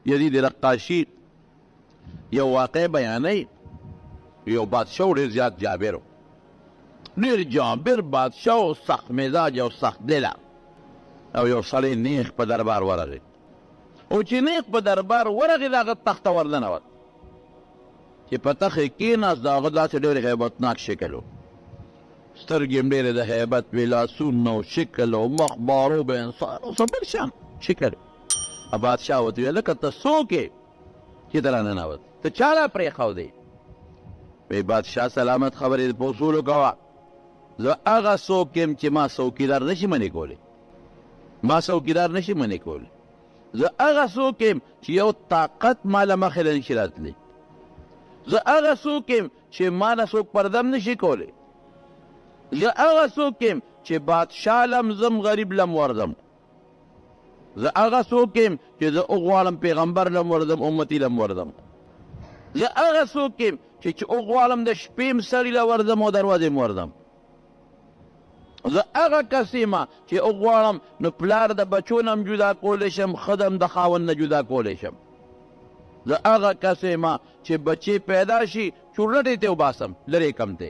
یزید رقاشي یو واقع بیانوي یو بادشاه ډېر زیات جابر و ډېر جابر بادشاه او سخت مزاج او سخت دله او یو سړی نیغ په دربار ورغی او چې نیغ په دربار ورغی د هغه تخته ور ننوت چې په تخت یې کېناست د هغه داسې ډېر هیبتناک شکل و سترګې هم ډېرې د هیبت وې لاسونه او شکل او مخ باروب انسان او څه بل شان شکل و بادشاه ورته وویل لکه ته څوک یې چې ته راننوت ته چا را پرېښودی وی بادشاه سلامت خبرې په اصولو کوه زه هغه څوک یم چې ما څوکیدار نشي منې کولی ما څوکیدار نشي منې کولی زه هغه څوک یم چې یو طاقت ما له مخې له نشي راتلی زه هغه څوک یم چې ما نه څوک پردم نشي کولی زه هغه څوک یم چې بادشاه لم زم غریب لم ورځم زه هغه څوک یم چې زه وغواړم پیغمبر لم ورځم امتي لم ورځم زه هغه څوک یم چې وغواړم د شپې م سړي له ورځم او دروازې م ورځم زه هغه کس یم چې وغواړم نو پلار د بچو نه م جدا کولی شم ښځه م د خاوند نه جدا کولی شم زه هغه کس یم چې بچې پیدا شي چورلټې ته وباسم لرې کم ته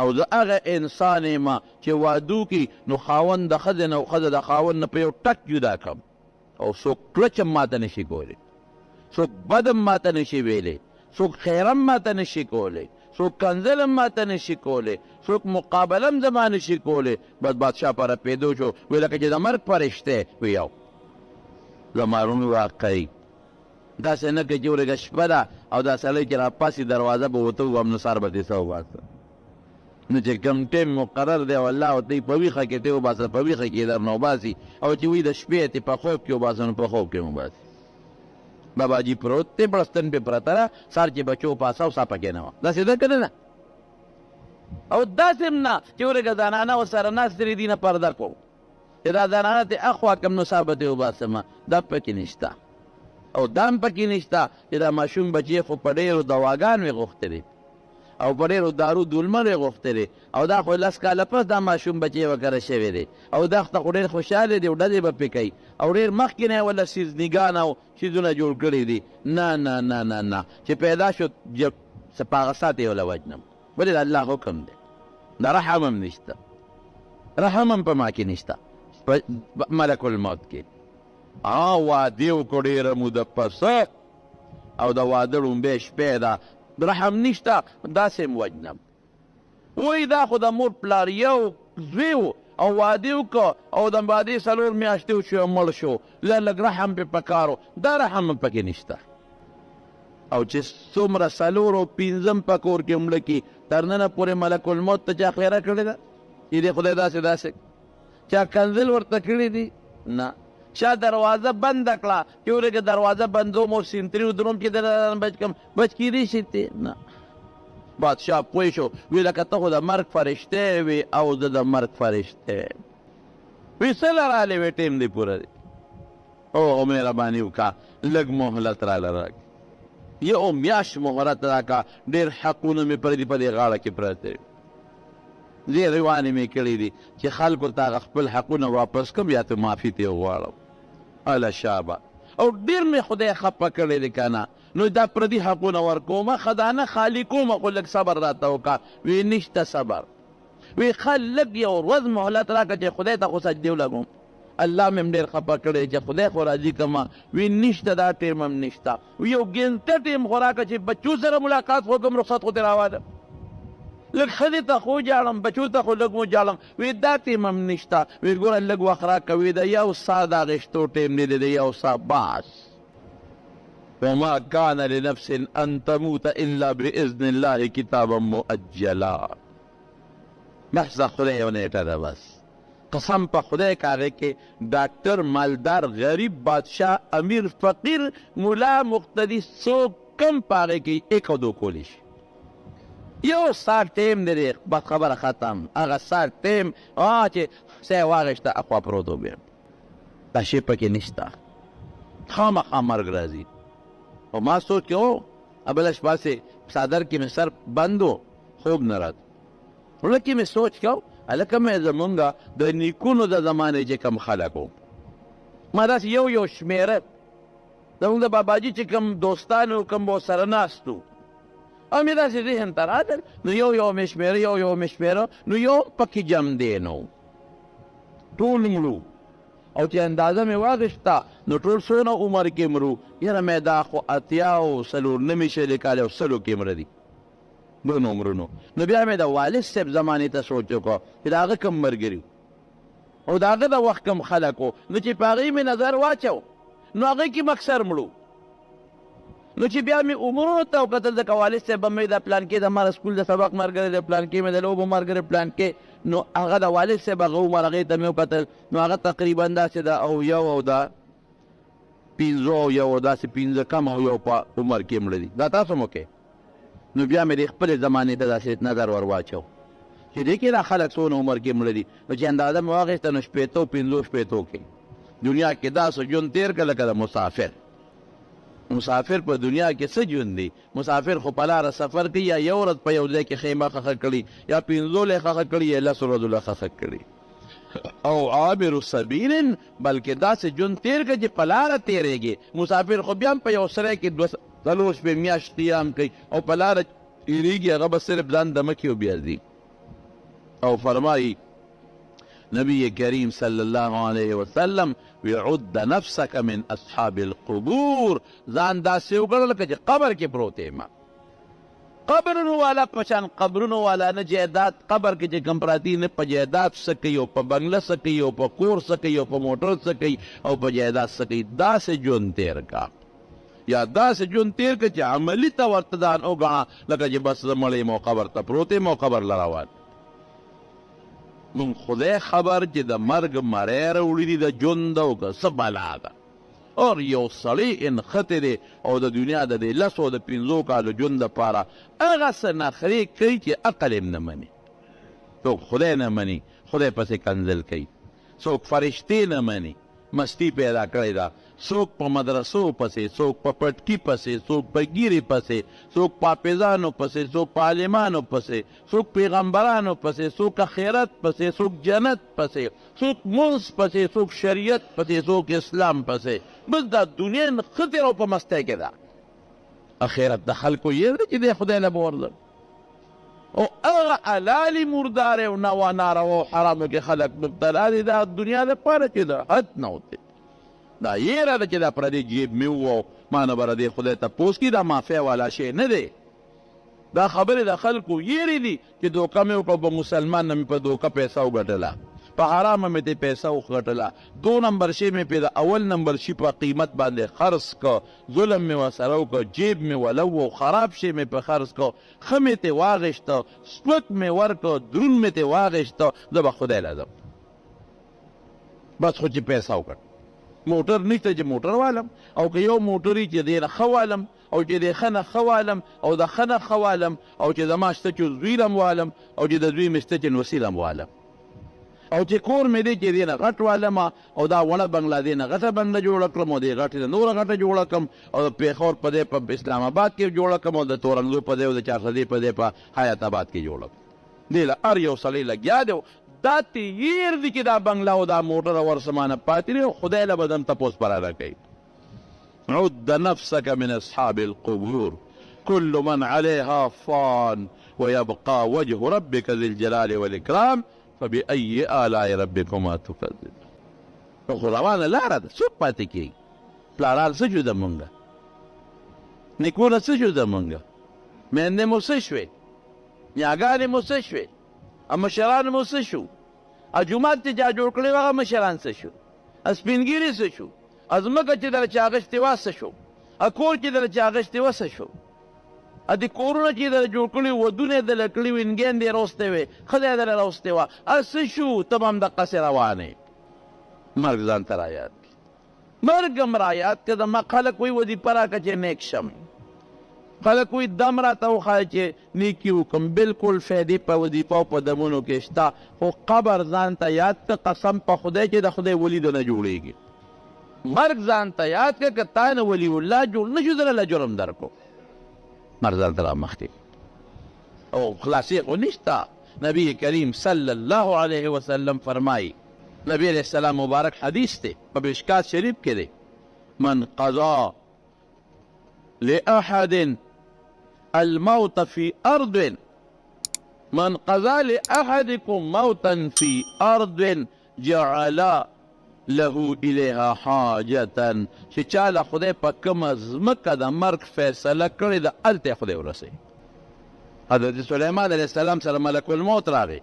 او زه هغه انسان یم چې واده وکړي نو خاوند د ښځې نه او ښځه د خاوند نه په یو ټک جدا کړم او څوک کلچ هم ماته نشي کولی څوک بد هم ماته نشي ویلی څوک خیر هم ماته نشي کولی څوک کنځل هم ماته نشي کولی څوک مقابله هم زما نشي کولی بس بادشاه پاره پیدا شو وی لکه چې د مرګ فرشته وی یو زما رومي واقعي داسې نه که چې ورېږه شپه ده او دا سړی چې راپاسي دروازه به ورته ووایم نو سهار به دې څه وباسه نو چې کوم ټیم مقرر دی او الله ورته په ویښه کې ته وباسه په ویښه کې یې درنه وباسي او چې وایي د شپې ته په خوب کې وباسه نو په خوب کې وباسي باباجي پروت دی بړستن پې پرته ده سهار چې بچو پاسه او سا پکې نه وه داسې ده که نه او داسې هم نه چې ورېږه زنانه ورسره ناستې دي نه پرده کوو چې دا زنانه تې اخوا کړم نو سا به تې وباسم دا پکې نشته او دا هم پکې نشته چې دا ماشوم بچې خو په ډېرو دواګانو یې غوښتلې او په ډېرو دارو دولمر یې غوښتلې او دا خو 10 کاله پس دا ماشوم بچې وکره شوی دی او دا خو ډېر خوشحاله دی او ډزې به پې کوي او ډېر مخکې نه یې وله سیزنیګان او څیزونه جوړ کړي دي نه نه نه نه نه چې پیدا شو په هغه ساعت یې وله وجنم ولې د الله حکم دی دا رحم هم نشته رحم هم په ما کې نشته په ملک الموت کې واده وکړو ډېره موده پسه او د واده ړومبۍ شپې ده رحم نشته داسې م وجنم وایي دا خو د مور پلار یو زوی و او واده وکړه او د واده 4 میاشتې وشو او مړ شو لږ رحم پې پکار و دا رحم هم پکې نشته او چې څومره 4 او 5 په کور کې مړه کي تر ننه پورې ملک الموت ته چا خیره کړې ده چې دې خدای داسې چا کنځل ورته کړي دي نه چا دروازه بنده کړه چې ورېږه دروازه بندوم او سینتري ودروم چې د بچ کم بچ کېدی شي ته نه بادشاه پوه شو وی لکه ته خو د مرګ فرشته وي او زه د مرګ فرشته وی څه له راغلی وی ټیم دی پوره دی او مهرباني وکړه لږ مهلت راله راکړه یو میاشت مهلت راکړه ډېر حقونه مې پردي په دې غاړه کې پراته دي ډېرې وانې مې کړي دي چې خلکو ته هغه خپل حقونه واپس کړم یا ته معافي ترې وغواړم اله شابه او ډېر مې خدای خفه کړی دی که نه نو دا پردي حقونه ورکومه ښه دا نه خالي کومه خو لږ صبر راته وکړه وی نشته صبر وی ښه لږ یو ورځ مهلت راکړه چې خدای ته خو سجدې ولګوم الله مې هم ډېر خفه کړی چې خدای خو راضي کړمه وی نشته دا ټیم هم نشته وی یو ګنته ټیم خو راکړه چې بچو سره ملاقات خو کوم رخصت خو ترې راواده لږ ښځې ته خو جاړم بچو ته خو لږ مو جاړم وی دا ټیم هم نشته وی ګوره لږ وخت راکړه وی د یو سا د اخېستو ټیم دی د یو سا بس وما كان لنفس ان تموت الا باذن الله کتابا مؤجلا محض خدای یو نیټه ده بس قسم په خدای که هغې کې ډاکټر مالدار غریب بادشاه امیر فقیر ملا مقتدي څوک کم په هغې کې ایک او دو کولی شي یو ساعت ټیم دی بس خبره ختم هغه ساعت ټیم چې څه یې واخېسته اخوا پروت و بیا دا شی پکې نشته خامخا مرګ راځي او ما سوچ کې بله شپه سې څادر کې مې سر بند و خوب نه راته زړه کې مې سوچ کو هلکه مې زمونږ د نیکونو د زمانې چې کوم خلک و ما داسې یو شمېره زمونږ د باباجي چې کوم دوستان و کوم به سره ناست وو او مې داسې ذهن ته راتل نو یو مې شمېره یو مې شمېره نو یو پکې جم دی نو ټول مړو او چې اندازه مې واخیسته نو ټول څونه عمر کې مرو یاره مې دا خو اتیا او څلور نوي شلې کاله او سلو کې مړه دي دونه عمرونو نو بیا مې د والد صاحب زمانې ته سوچ وکړو چې د هغه کوم ملګري او د هغه د وخت کوم خلک وو نو چې په هغې مې نظر واچو نو هغې کې مکسر مړو نو چې بیا مې عمرونو ته وکتل ځکه والد صاحب به مې د پلانکې د ماره سکول د سبق ملګری د پلانکې مې د لوبو ملګری پلانکې نو هغه د والد صاحب هغه عمر هغې ته مې وکتل نو هغه تقریبا داسې د او یو او د پنځو او یو داسې پنځه کم او یو په عمر کې مړه دي دا تاسو مو کې نو بیا مې د خپلې زمانې ته داسې نظر ور واچو چې دې کې دا خلک څونه عمر کې مړه دي نو چې اندازه مې واخیسته نو شپېتو پنځو شپېتو کې دنیا کې داسې ژوند تېر کړه لکه د مسافر په دنیا کې څه ژوند دی مسافر خو په لاره سفر کوي یا یو ورځ په یو ځای کې خیمه خښه کړي یا پنځو له خښه کړي یا لسو ورځو له خښه کړي او عابر سبیل بلکې داسې ژوند تېر کړه چې په لاره تېرېږي مسافر خو بیا هم په یو سری کې څلور شپې میاشت قیام کوي او په لاره تېرېږي هغه به صرف ځان دمه کړي او بیا ځي او فرمایي نبی کریم صلی الله علیه وسلم وعد نفسك من اصحاب القبور ځان داسې وګڼه لکه چې قبر کې پروت یم قبرونو والا پشان قبرونو والا نه جایداد قبر کې چې کوم پراتی نه په جایداد څه کوي او په بنګله څه کوي او په کور څه کوي او په موټر څه کوي او په جایداد څه کوي داسې ژوند تېر کا یا داسې ژوند تېر که چې عملي ته ورته ځان وګڼه لکه چې بس زه مړی یم او قبر ته پروت یم او قبر له روان نو خدای خبر چې د مرګ مری راوړي دي د ژوند او که څه بلا ده اور یو سړی انختی دی او د دنیا د دې لسو د پنځو کالو ژوند دپاره هغه څه نخرې کوي چې عقل یې نه مني څوک خدای نه مني خدای پسې کنځل کوي څوک فرشتې نه مني مستی پیدا کړې ده څوک په مدرسو پسې څوک په پټکي پسې څوک په ګیرې پسې څوک په حافظانو پسې څوک په عالمانو پسې څوک پیغمبرانو پسې څوک اخرت پسې څوک جنت پسې څوک منځ پسې څوک شریعت پسې څوک اسلام پسې بس دا دنیا نښتې او په مستی کې ده اخرت د خلکو یې دی چې دی خدای له به ورځل او هغه حلالې مردارې او ناروا او حرامو کې خلک مبتلا دي دا دنیا دپاره چې د حد نه وتې دا یېره ده چې دا پردی جیب مې وو ما نه به ردې خدای تپوس کړي دا مافیا والا شی نه دی دا خبرې د خلکو یېرې دي چې دوکه مې وکړه په مسلمان نه مې په دوکه پیسه وګټله په حرامه مې ته پیسه وګټله دو نمبر شی مې په د اول نمبر شي په قیمت باندې خرڅ که ظلم مې ورسره وکړه جیب مې ولو و خراب شی مې په خرڅ که ښه مې ترې واغېسته سپک مې ورکړه دروند مې ترې واغېسته زه به خدای له ځم بس خو چې پیسه وکړ موټر نشته چې موټر والم او که یو موټر چې دی نه ښه والم او چې د ښه نه ښه والم او د ښه نه ښه والم او چې زما شته چې زوی لم والم او چې د زوی مې شته چې نوسي لم والم او چې کور مې دی چې دی نه غټ والم او دا وړه بنګله دی نه غټه بنګله جوړه کړم او دې غټې نه نوره غټه جوړه کړم او د پېښور په دی په اسلام آباد کې جوړه کړم او د تورنګلو په دی او د چارسدې په دی په حیات آباد کې جوړه کړم دې له هر یو سړی لګیا دی دا تیر دی چې دا بنګله او دا موټر ورسمانه پاتې دی خدای له به دم تپوس براده کوي عد نفسك من اصحاب القبور كل من عليها فان ويبقى وجه ربك ذي الجلال والإكرام فبأي آلاء ربكما تكذب خو روانه لاره ده څوک پاتې کېږي پلاران څه جوده مونږه نیکونه څه جوده مونږه میندې مو څه شوې نیاګانې مو څه شوې مشران مو څه شو جومات چې چا جوړ کړی و هغه مشران څه شو سپینګیري څه شو ځمکه چې دله چې اغېستې وه څه شو کور چې دله چې اغېستې وه څه شو دې کورونه چې دله جوړ کړي ودونه یې دله کړي وې انګیندې یې راوستې وې ښځه یې دله راوستې وه څه شو ته به هم دقسې روانې مرګ ځان ته رایاد کړي مرګ هم رایاد کړه زما خلک وایي وظیفه راکړه چې نیک شم خلک وایي دم راته وښایه چې نیکي وکړم بلکل فایدې په وظیفه او په دمونو کې شته خو قبر ځان ته یاد کړه قسم په خدای چې د خدای ولی د نه جوړېږي مرګ ځان ته یاد کړه که تا نه ولی الله جوړ نه شو زه له جرم درکړو مرګ ځان ته رامخکې او خلاصې خو نشته نبی کریم صلی الله علیه وسلم فرمایي نبی علیه السلام مبارک حدیث دی په مشکات شریف کې دی من قضا لأحد الموت في أرض من قضى لأحدكم موتا في أرض جعل له إليها حاجة چې چاله خدای په کومه ځمکه د مرګ فیصله کړې ده هلته خدای ورسوي. حضرت سلیمان علیه السلام سره ملک الموت راغی.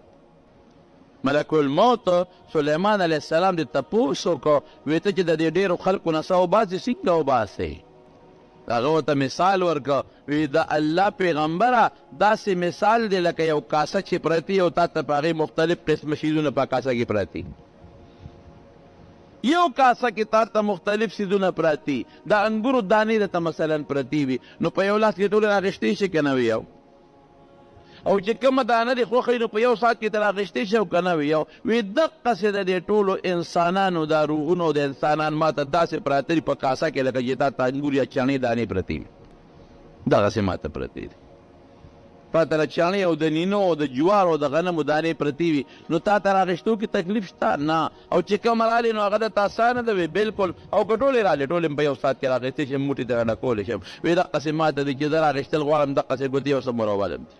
ملک الموت سلیمان علیه السلام دې تپوس وکړو ویې ته چې د دې ډېرو خلکو نه څه وباسې څنګه وباسې؟ هغه ورته مثال ورکړه وی د الله پیغمبره داسې مثال دی لکه یو کاسه چې پرتی او تا ته په هغې مختلف قسمه شیزونه په کاسه کې پرتی. یو کاسه کې تا ته مختلف سیزونه پراتی د انګورو دانې درته مثلا پرتی وي نو په یو لاس کې ټولې راغېشتې شي که نه وي یو او چې کومه دانه دې خوښوي نو په یو ساعت کې تر اخیستې شي او که نه وي یو وی دقسې د دې ټولو انسانانو دا روحونو د انسانان ما ته داسې پراته دي په کاسه کې لکه چې تا ته انګور یا چڼې دانې پرتې وي دغسې ما ته پرتې دي پاته له چڼې او د نینو او د جوار او د غنمو دانې پرتې وي نو تا ته راغېشتو کې تکلیف شته نه او چې کومه رالې نو هغه درته اسانه ده وی بلکل او که ټولې رالې ټولې په یو ساعت کې راغېستې شم موټې ته ډکولی شم وی دقسې ما ته دي چې زه راغېستل غواړم دقسې ګوتې یو څه مروالم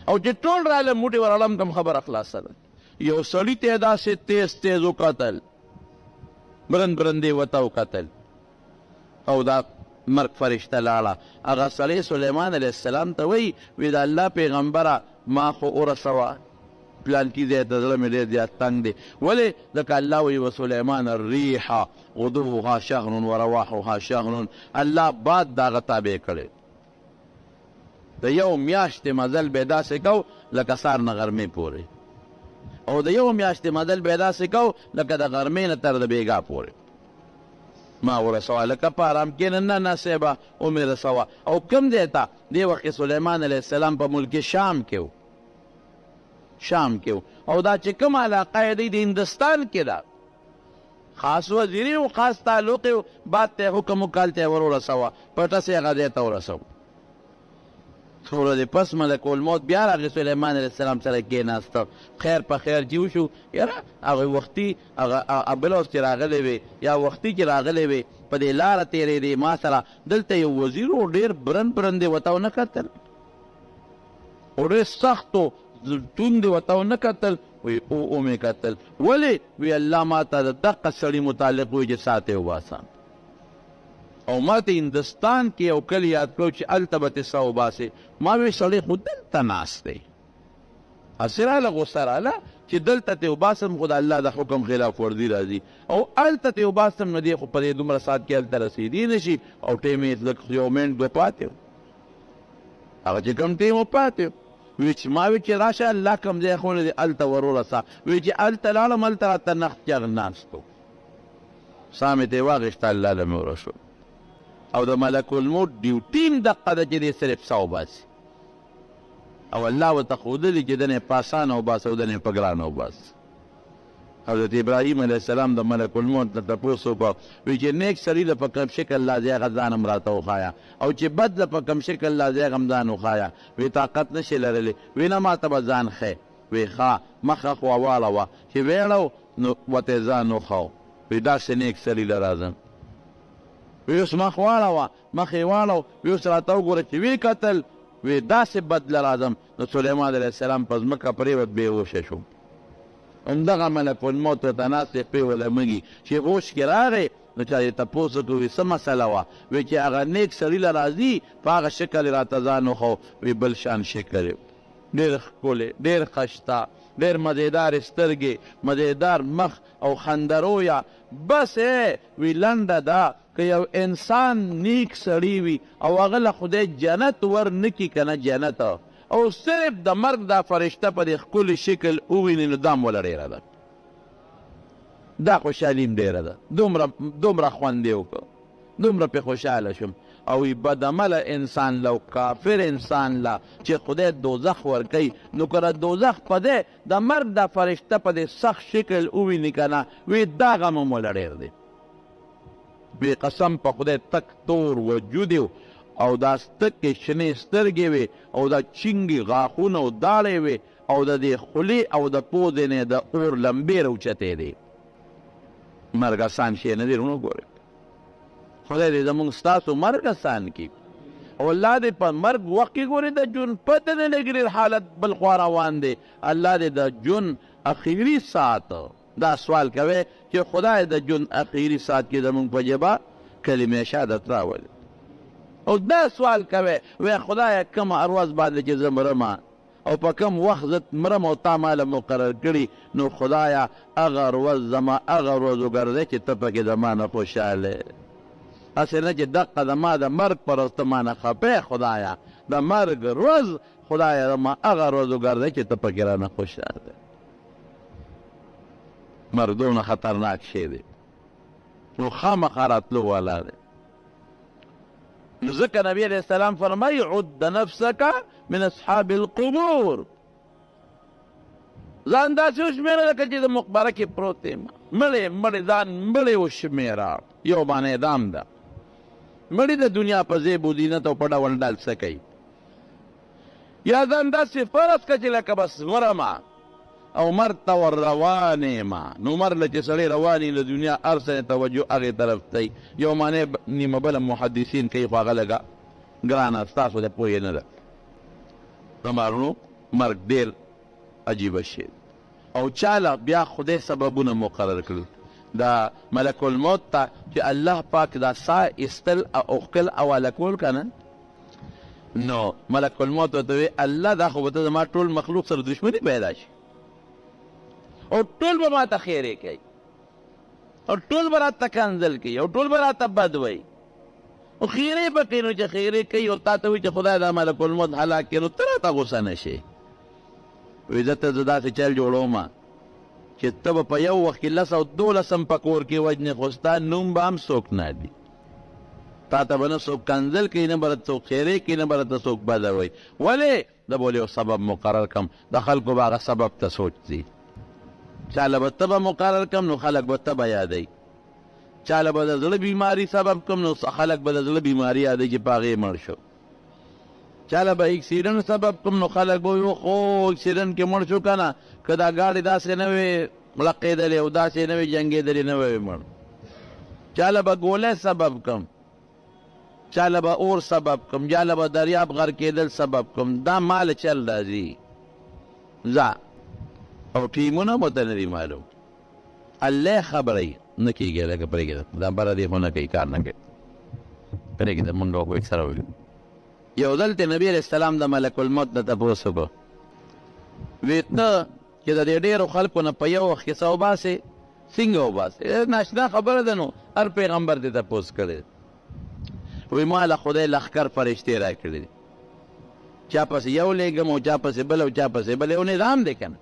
او چې ټول راله موټې ورړم کم خبره خلاصه ده. یو سړي ته یې داسې تیز تیز وکتل برند برندې ورته وکتل او دا مرګ فرشته لاړه. هغه سړی سلیمان علیه السلام ته وایي وی د الله پیغمبره ما خو ورسوه پلانکي ځای ته زړه مې ډېر زیات تنګ دی ولې ځکه الله وایي وسلیمان الریح غدوها شهر ورواحها شهر الله باد د هغه تابع کړی د یو میاشتې مزل به یې داسې کو لکه سار نه غرمې پورې او د یو میاشتې مزل به یې داسې کو لکه د غرمې نه تر د بیګا پورې ما ورسوه لکه په ارام کښېنه نه نه صیبه ومې رسوه او کوم ځای ته دې وخت کې سلیمان علیه السلام په ملک شام کې و او دا چې کومه علاقه یې دی د هندوستان کې ده خاص وزیري و خاص تعلق یې بعد ته یې حکم وکړ ته یې ور ورسوه پټه سې هغه ځای ته ورسوه. څومره د پس ملک الموت بیا راغی سلیمان علیه السلام سره کېناسته خیر په خیر چې وشو یاره هغه وختي هغه بله اوس چې راغلی وې یا وختي چې راغلی وې په دې لاره تېرېدې ما سره دلته یو وزیر و ډېر برند برند یې ورته ونه کتل او ډېر سخت و توند یې ورته ونه کتل وی او مې کتل ولې وی الله ما ته د دقه سړي متعلق وایي چې ساعت یې وباسه او ما ته هندوستان کې یو کلی یاد کړو چې هلته به تې څه وباسې ما وی سړی خو دلته ناست دی هسې راله غوسه راله چې دلته تې وباسم خو د الله د حکم خلاف ورزي راځي او هلته تې وباسم نو دی خو په دې دومره ساعت کې هلته رسېدی نه شي او ټیم یې لږ یو منټ به پاتې و هغه چې کوم ټیم و پاتې وی چې ما وی چې راشه الله کوم ځای خو نه دی هلته ور ورسه وی چې هلته لاړم هلته راته نخت چغ ناست و ساه مې ترې واخېسته الله له مې ورسول او د ملک الموت ډیوټي دقه ده چې دې صرف څه وباسي او الله ورته ښودلي چې دنې په اسانه وباسه او دنې په ګرانه وباسه. حضرت ابراهیم علیه السلام د ملک الموت نه تپوس وکړه وی چې نیک سړي له په کوم شکل لا ځای هغه ځان هم راته وښایه او چې بد له په کوم شکل لا ځای هغه هم ځان وښایه وی طاقت نه شي لرلی وی نه ما ته به ځان ښی وی ښه مخه خوا واړوه چې ویړو نو ورته یې ځان وښو وی داسې نیک سړي له راځم وی اوس مخ واړوه مخ یې واړو وی اوس راته وګوره چې وی کتل وی داسې بد له راځم نو سلیمان علیه السلام په ځمکه پرېوت بېهوشه شو همدغه ملک الموت ورته ناست دی پرې ولمږي چې هوش کې راغی نو چا یې تپوس وکړو وی څه مسله وه وی چې هغه نیک سړي له راځي په هغه شکل یې راته ځان وښو وی بل شان شکل یې ډېر ښکلی ډېر ښایسته ډېر مزېدار سترګې مزېدار مخ او خندرویه بس وی لنډه ده که یو انسان نیک سړی وي او هغه له خدای جنت ور نه کي که نه جنت او صرف د مرګ دا فرشته په دې ښکلي شکل وویني نو دا م وله ډېره ده دا خوشحالي م ډېره ده دومره خوند یې وکړه دومره پې خوشحاله شوم او بدعمله انسان له کافر انسان له چې خدای دوزخ ورکوي نو که د دوزخ په دی د مرګ دا فرشته په دې سخت شکل وویني که نه وی دا غم م وله ډېر دی بې قسم په خدای تک تور وجود او دا ستکې شنې سترګې وې او دا چینګې غاښونه او داړې وې او د دې خولې او د پوزې نه د اور لمبې راوچتې دی مرګ اسان شی نه دی ورونو ګورئ خدای دې زموږ ستاسو مرګ اسان کړي او الله دې په مرګ وخت کې ګورې د ژوند پته نه لګي حالت بل خوا روان دی. الله دې د ژوند اخري ساعت دا سوال کوي چې خدای د ژوند اخري ساعت کې زمونږ په ژبه کلمې شهادت راولي. او دا سوال کوي وی خدای کوم ارواز باندې چې زه مرم او په کوم وخت زه مرم او تا ماله مقرر کړي، نو خدایه هغه ورځ زما هغه ورځ وګرځئ چې ته پکې زما نه خوشحاله. هسې نه چې دقه زما د مرګ پر ورځ ته مانه خفې خدایه، د مرګ ورځ خدایه زما هغه ورځ وګرځئ چې ته پکې رانه خوشحاله. مرګ دونه خطرناک شی دی نو خامخا راتلو والا دی. نو ځکه نبي علیه السلام فرمایي عد نفسک من اصحاب القبور، ځان داسې وشمېره لکه چې د مقبره کې پروت یم. مړی ځان مړی وشمېره، یو باندې دام ده. مړی د دنیا په زیب و زینت او په ډول ډال څه کوي، یا ځان داسې فرض کړه چې لکه بس مرمه او مرګ ته ور روان یم. نو مرګ له چې سړی روان وي د دنیا هر څه توجه هغې طرف ته یو معنی نیمه بله محدثین کوي، خو هغه لږه ګرانه ستاسو د پوهې نه ده. زمارونو مرګ ډېر عجیبه شی او چاله بیا خدای سببونه مقرر کړل دا ملک الموت ته چې الله پاک دا سا ایستل او ښکل حواله کول که نه، نو ملک الموت ورته وی الله دا خو به ته زما ټول مخلوق سره دشمني پیدا شي او ټول به ما ته خیرې کوي او ټول به راته کنځل کوي او ټول به راته بد وایي او خیرې به کوي. نو چې خیرې کوي او تا ته وایي چې خدای دا ملک الموت هلاک کړي، نو ته راته غوسه نه شي. وایي زه ته زه داسې چل جوړوم چې ته به په یو وخت کې 10 او 12 په کور کې وژنې، خو ستا نوم به هم څوک نه دي. تا ته به نه څوک کنځل کوي، نه به راته څوک خیرې کوي، نه به راته څوک بده وایي. ولې؟ د بولې یو سبب مقرر کړم، د خلکو به هغه سبب ته سوچ ځي. چاله به ته به مقرر کړم نو خلک به ته به یادوي. چاله به د زړه بیماري سبب کړم نو خلک به د زړه بیماري یادوي چې په هغې مړ شو. چاله به اکسیډنټ سبب کړم نو خلک به وایي خو اکسیډنټ کې مړ شو که نه، که دا ګاډې داسې نه وې مړقېدلې او داسې نه وې جنګېدلې نه وې مړ. چاله به ګولی سبب کړم، چاله به اور سبب کړم، چاله به دریاب غر کېدل سبب کړم. دا مال چل راځي ځه او ټیمونه مو ته نه دي معلوم. الله خبره نه کېږي لکه پرېږده دا بره دې خو نه کوي، کار نه کوي، پرېږده مونږ به خو اکثره وایو. یو ځل ته نبي علیه السلام د ملک الموت نه تپوس وکړو، وی ته چې د دې ډېرو خلکو نه په یو وخت کې څه وباسې څنګه وباسې؟ ناشنا خبره ده، نو هر پیغمبر دې تپوس کړی. وی ما له خدای لښکر فرشتې را کړي دي، چا پسې یو لېږم او چا پسې بل او چا پسې بل، یو نظام دی که نه.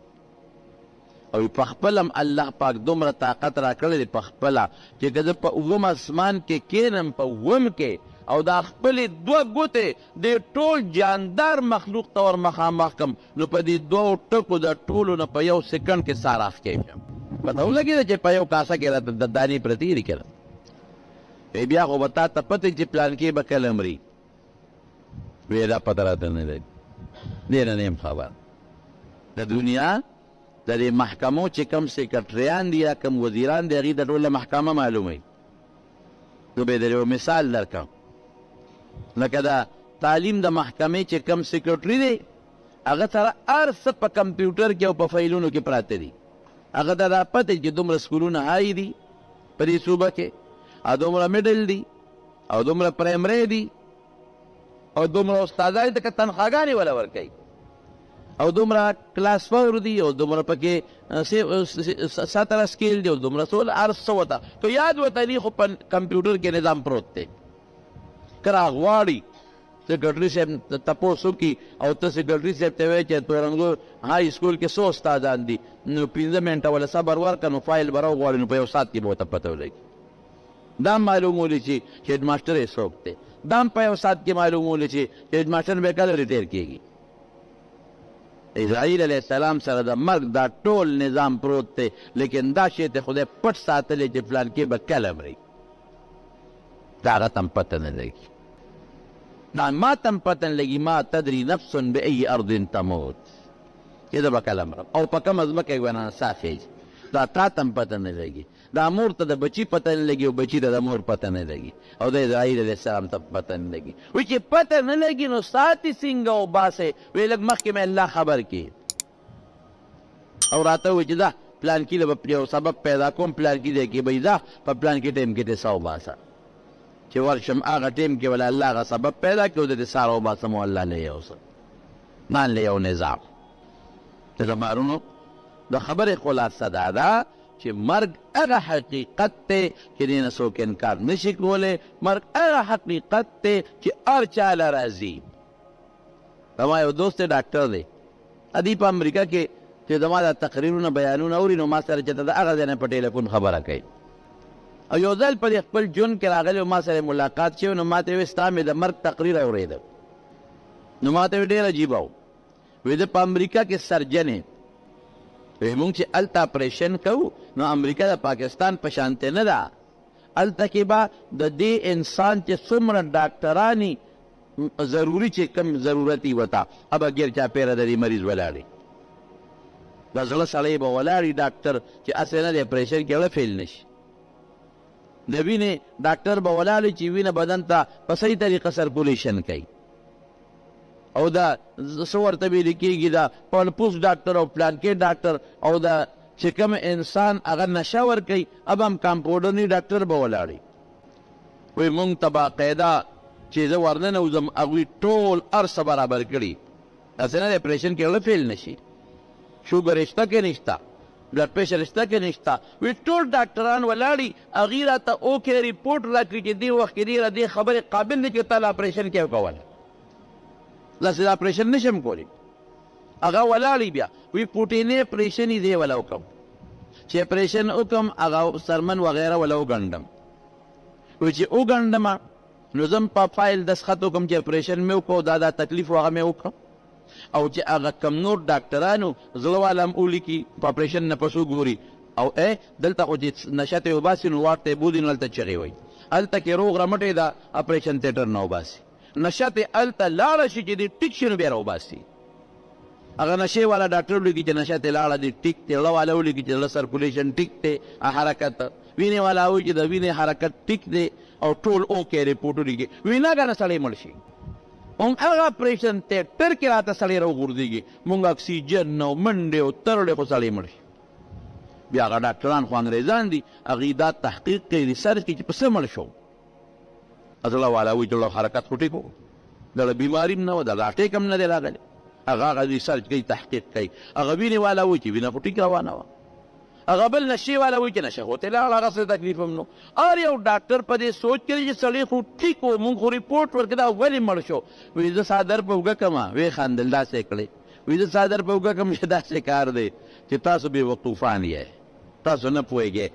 او په خپله هم الله پاک دومره طاقت را کړی دی په خپله چې که زه په اووم اسمان کې کینم په اووم کې او دا خپلې 2 ګوتې د ټول جاندار مخلوق ته ور مخامخ کړم، نو په دې 2 ټکو د ټولو نه په 1 سکنډ کې سار اخکې شم. پته ولګېده چې په یو کاسه کې راته د دانې پرتې دي که نه. بیا خو به تا ته پته چې پلان کې به کله مري. وی دا پته راته نه لري، دې نه یم خبر. د دنیا د دې محکمو چې کم سیکرټریان دي یا کم وزیران دي هغې ته ټوله محکمه معلوموي. نو به در یو مثال درکړم، لکه د تعلیم د محکمې چې کم سیکرټري دی هغه سره هر څه په کمپیوټر کې او په فایلونو کې پراته دي. هغه ته دا پته چې دومره سکولونه هاي دي په دې صوبه کې، او دومره میډل دي او دومره پرایمري دي او دومره استادان ته تنخواګانې ولا ورکوي او دومره کلاس 4 دي او دومره پکې 17 سکیل دي او دومره ټول هر څه ورته تو یاد ورته دي، خو په کمپیوټر کې نظام پروت دی. که راغواړي سیکرټري صاحب تپوس وکړي او ته سیکرټري صاحب ته وایې چې تورنګو هائی سکول کې 100 استادان دي، نو 15 منټه ولا صبر ورکړه، نو فایل به راوغواړي، نو په یو ساعت کې به ورته پته ولګي. دا معلومولی چې هیډ ماسټر یې څوک دی، دا هم په یو ساعت کې معلومولی چې هیډ ماسټر به کله ریټیر کېږي. اسرائیل علیه السلام سره د مرګ دا ټول نظام پروت دی، لیکن دا شی ته خدای پټ ساتلی چې پلان کې به کله مري. دا هغه ته هم پته نه لګي، دا ما ته هم پته نه لګي. ما تدري نفس بأي ارض تموت، چې زه به کله مرم او په کومه ځمکه یې ونه صافېږي، دا تا ته هم پته نه لګي. دا مور ته د بچي پته نه لګي او بچي ته د مور پته نه لګي او د اسرائیل علیه السلام ته پته نه لګي. وایي چې پته نه لګي نو ساتي څنګه وباسئ؟ وایي لږ مخکې مې الله خبر کړي او راته وایي چې دا پلان کې به یو سبب پیدا کوم، پلان کې دی کې به دا په پلان کې ټایم کې دې سا وباسه چې ورشم هغه ټایم کې ولا الله هغه سبب پیدا کړي او د دې ساره وباسم او الله له یو څه مان له یو نظام. د زمارونو د خبرې خلاصه دا ده چې مرګ هغه حقیقت دی چې دې نه څوک انکار نشي کولی. مرګ هغه حقیقت دی چې هر چا له راځي. زما یو دوست ډاکټر دی، ادي په امریکا کې چې زما دا تقریرونه بیانونه اوري نو ما سره چې د هغه ځای نه په ټلیفون خبره کوي او یو ځل په خپل ژوند کې راغلی او ما سره ملاقات شوی نو ما ته وایي ستا مې د مرګ تقریر اورېده. نو ما ته ډېر عجیبه و. وایي د په امریکا کې سرجن یې، وایي مونږ چې هلته اپریشن کوو نو امریکا د پاکستان په شانتې نه ده. هلته کې به د دې انسان چې څومره ډاکټرانې ضروري چې کم ضرورت یې ورته هغه ګیر چاپېره د دې مریض ولاړې، د زړه سړی به ولاړي ډاکټر چې هسې نه دی اپریشن کې هغه فیل نشي. د وینې ډاکټر به ولاړي چې وینه بدن ته په صحیح طریقه سرکولیشن کوي او دا څه ورته ویل کېږي دا پلپوس ډاکټر او پلانکې ډاکټر او دا چې کوم انسان هغه نشه ورکوي اب هم کمپاوډرني ډاکټر به ولاړي. وایي مونږ ته باقاعده چې زه ورننوځم هغوی ټول هر څه برابر کړي هسې نه د اپریشن کې هغه فیل نشي. شوګر شته کې نشته، بلډ پریشر شته کې نشته. وی ټول ډاکټران ولاړي هغې راته اوکې ریپورټ راکړي چې دې وخت کې دې خبرې قابل دی چې تا له اپریشن کې وکولی، داسې د اپریشن نشم کولی. هغه ولاړي بیا وی پوټینې اپریشن یې دی ولا وکړم چې اپریشن وکړم هغه سرمن وغیره ولا وګنډم. وی چې وګنډم نو زم په فایل دستخط وکړم چې اپریشن مې وکړو دا تکلیف هغه مې وکړم او چې هغه کم نور ډاکټرانو زړه والا هم ولیکي په اپریشن نه پسو ګوري او دلته خو چې نشه ته وباسي نو واټ ته بودي نو هلته چغې وایي هلته کې روغ رمټې ده اپریشن تیټر نه وباسي. نشه ته هلته لاړه شي چې دې ټیک شي نو بیا راوباسي. هغه نشې والا ډاکټر ولیکي چې نشه ته لاړه دې ټیک دی، زړه والا ولیکي چې زړه سرکولیشن ټیک دی، حرکت وینې والا وایي چې د وینې حرکت ټیک دی او ټول اوکې ریپورټ ولیکي. ویناګانه سړی مړ شي اون هغه اپریشن تیټر کې راته سړی راوغورځېږي مونږ اکسیجن او منډې او ترړې خو سړی مړ شي. بیا هغه ډاکټران خو انګریزان دي هغې دا تحقیق کوي ریسرچ کوي چې په څه مړ شو. زړه والا وایي زړه حرکت خو ټیک و، دغه بیماري هم نه وه، دغه اټیک هم نه دی راغلی. هغه ریسرچ کوي تحقیق کوي. هغه وینې والا وایي چې وینه خو ټیک روانه وه. هغه بل نشې والا وایي چې نشه خو ترې لاړه هغه څه تکلیف هم نو. هر یو ډاکټر په دې سوچ کوي چې سړی خو ټیک و مونږ خو ریپورټ ورکړه دا ولې مړ شو. وایي زه څادر په اوږه کړمه ویې خندل داسې کړې. وایي زه څادر په اوږه کړم چې داسې کار دی چې تاسو بې وقوفان یې، تاسو نه پوهېږئ.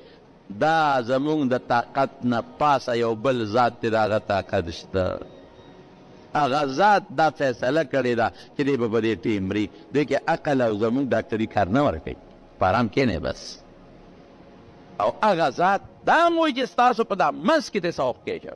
دا زمونږ د طاقت نه پاسه یو بل ذات دی د هغه طاقت شته. هغه ذات دا فیصله کړې ده چې دی به په دې ټیم مري. دوی کې عقل او زمونږ ډاکټري کار نه ورکوي. په ارام کښېنئ بس. او هغه ذات دا هم وایي چې ستاسو په دا منځ کې دې څه وخت کېږي.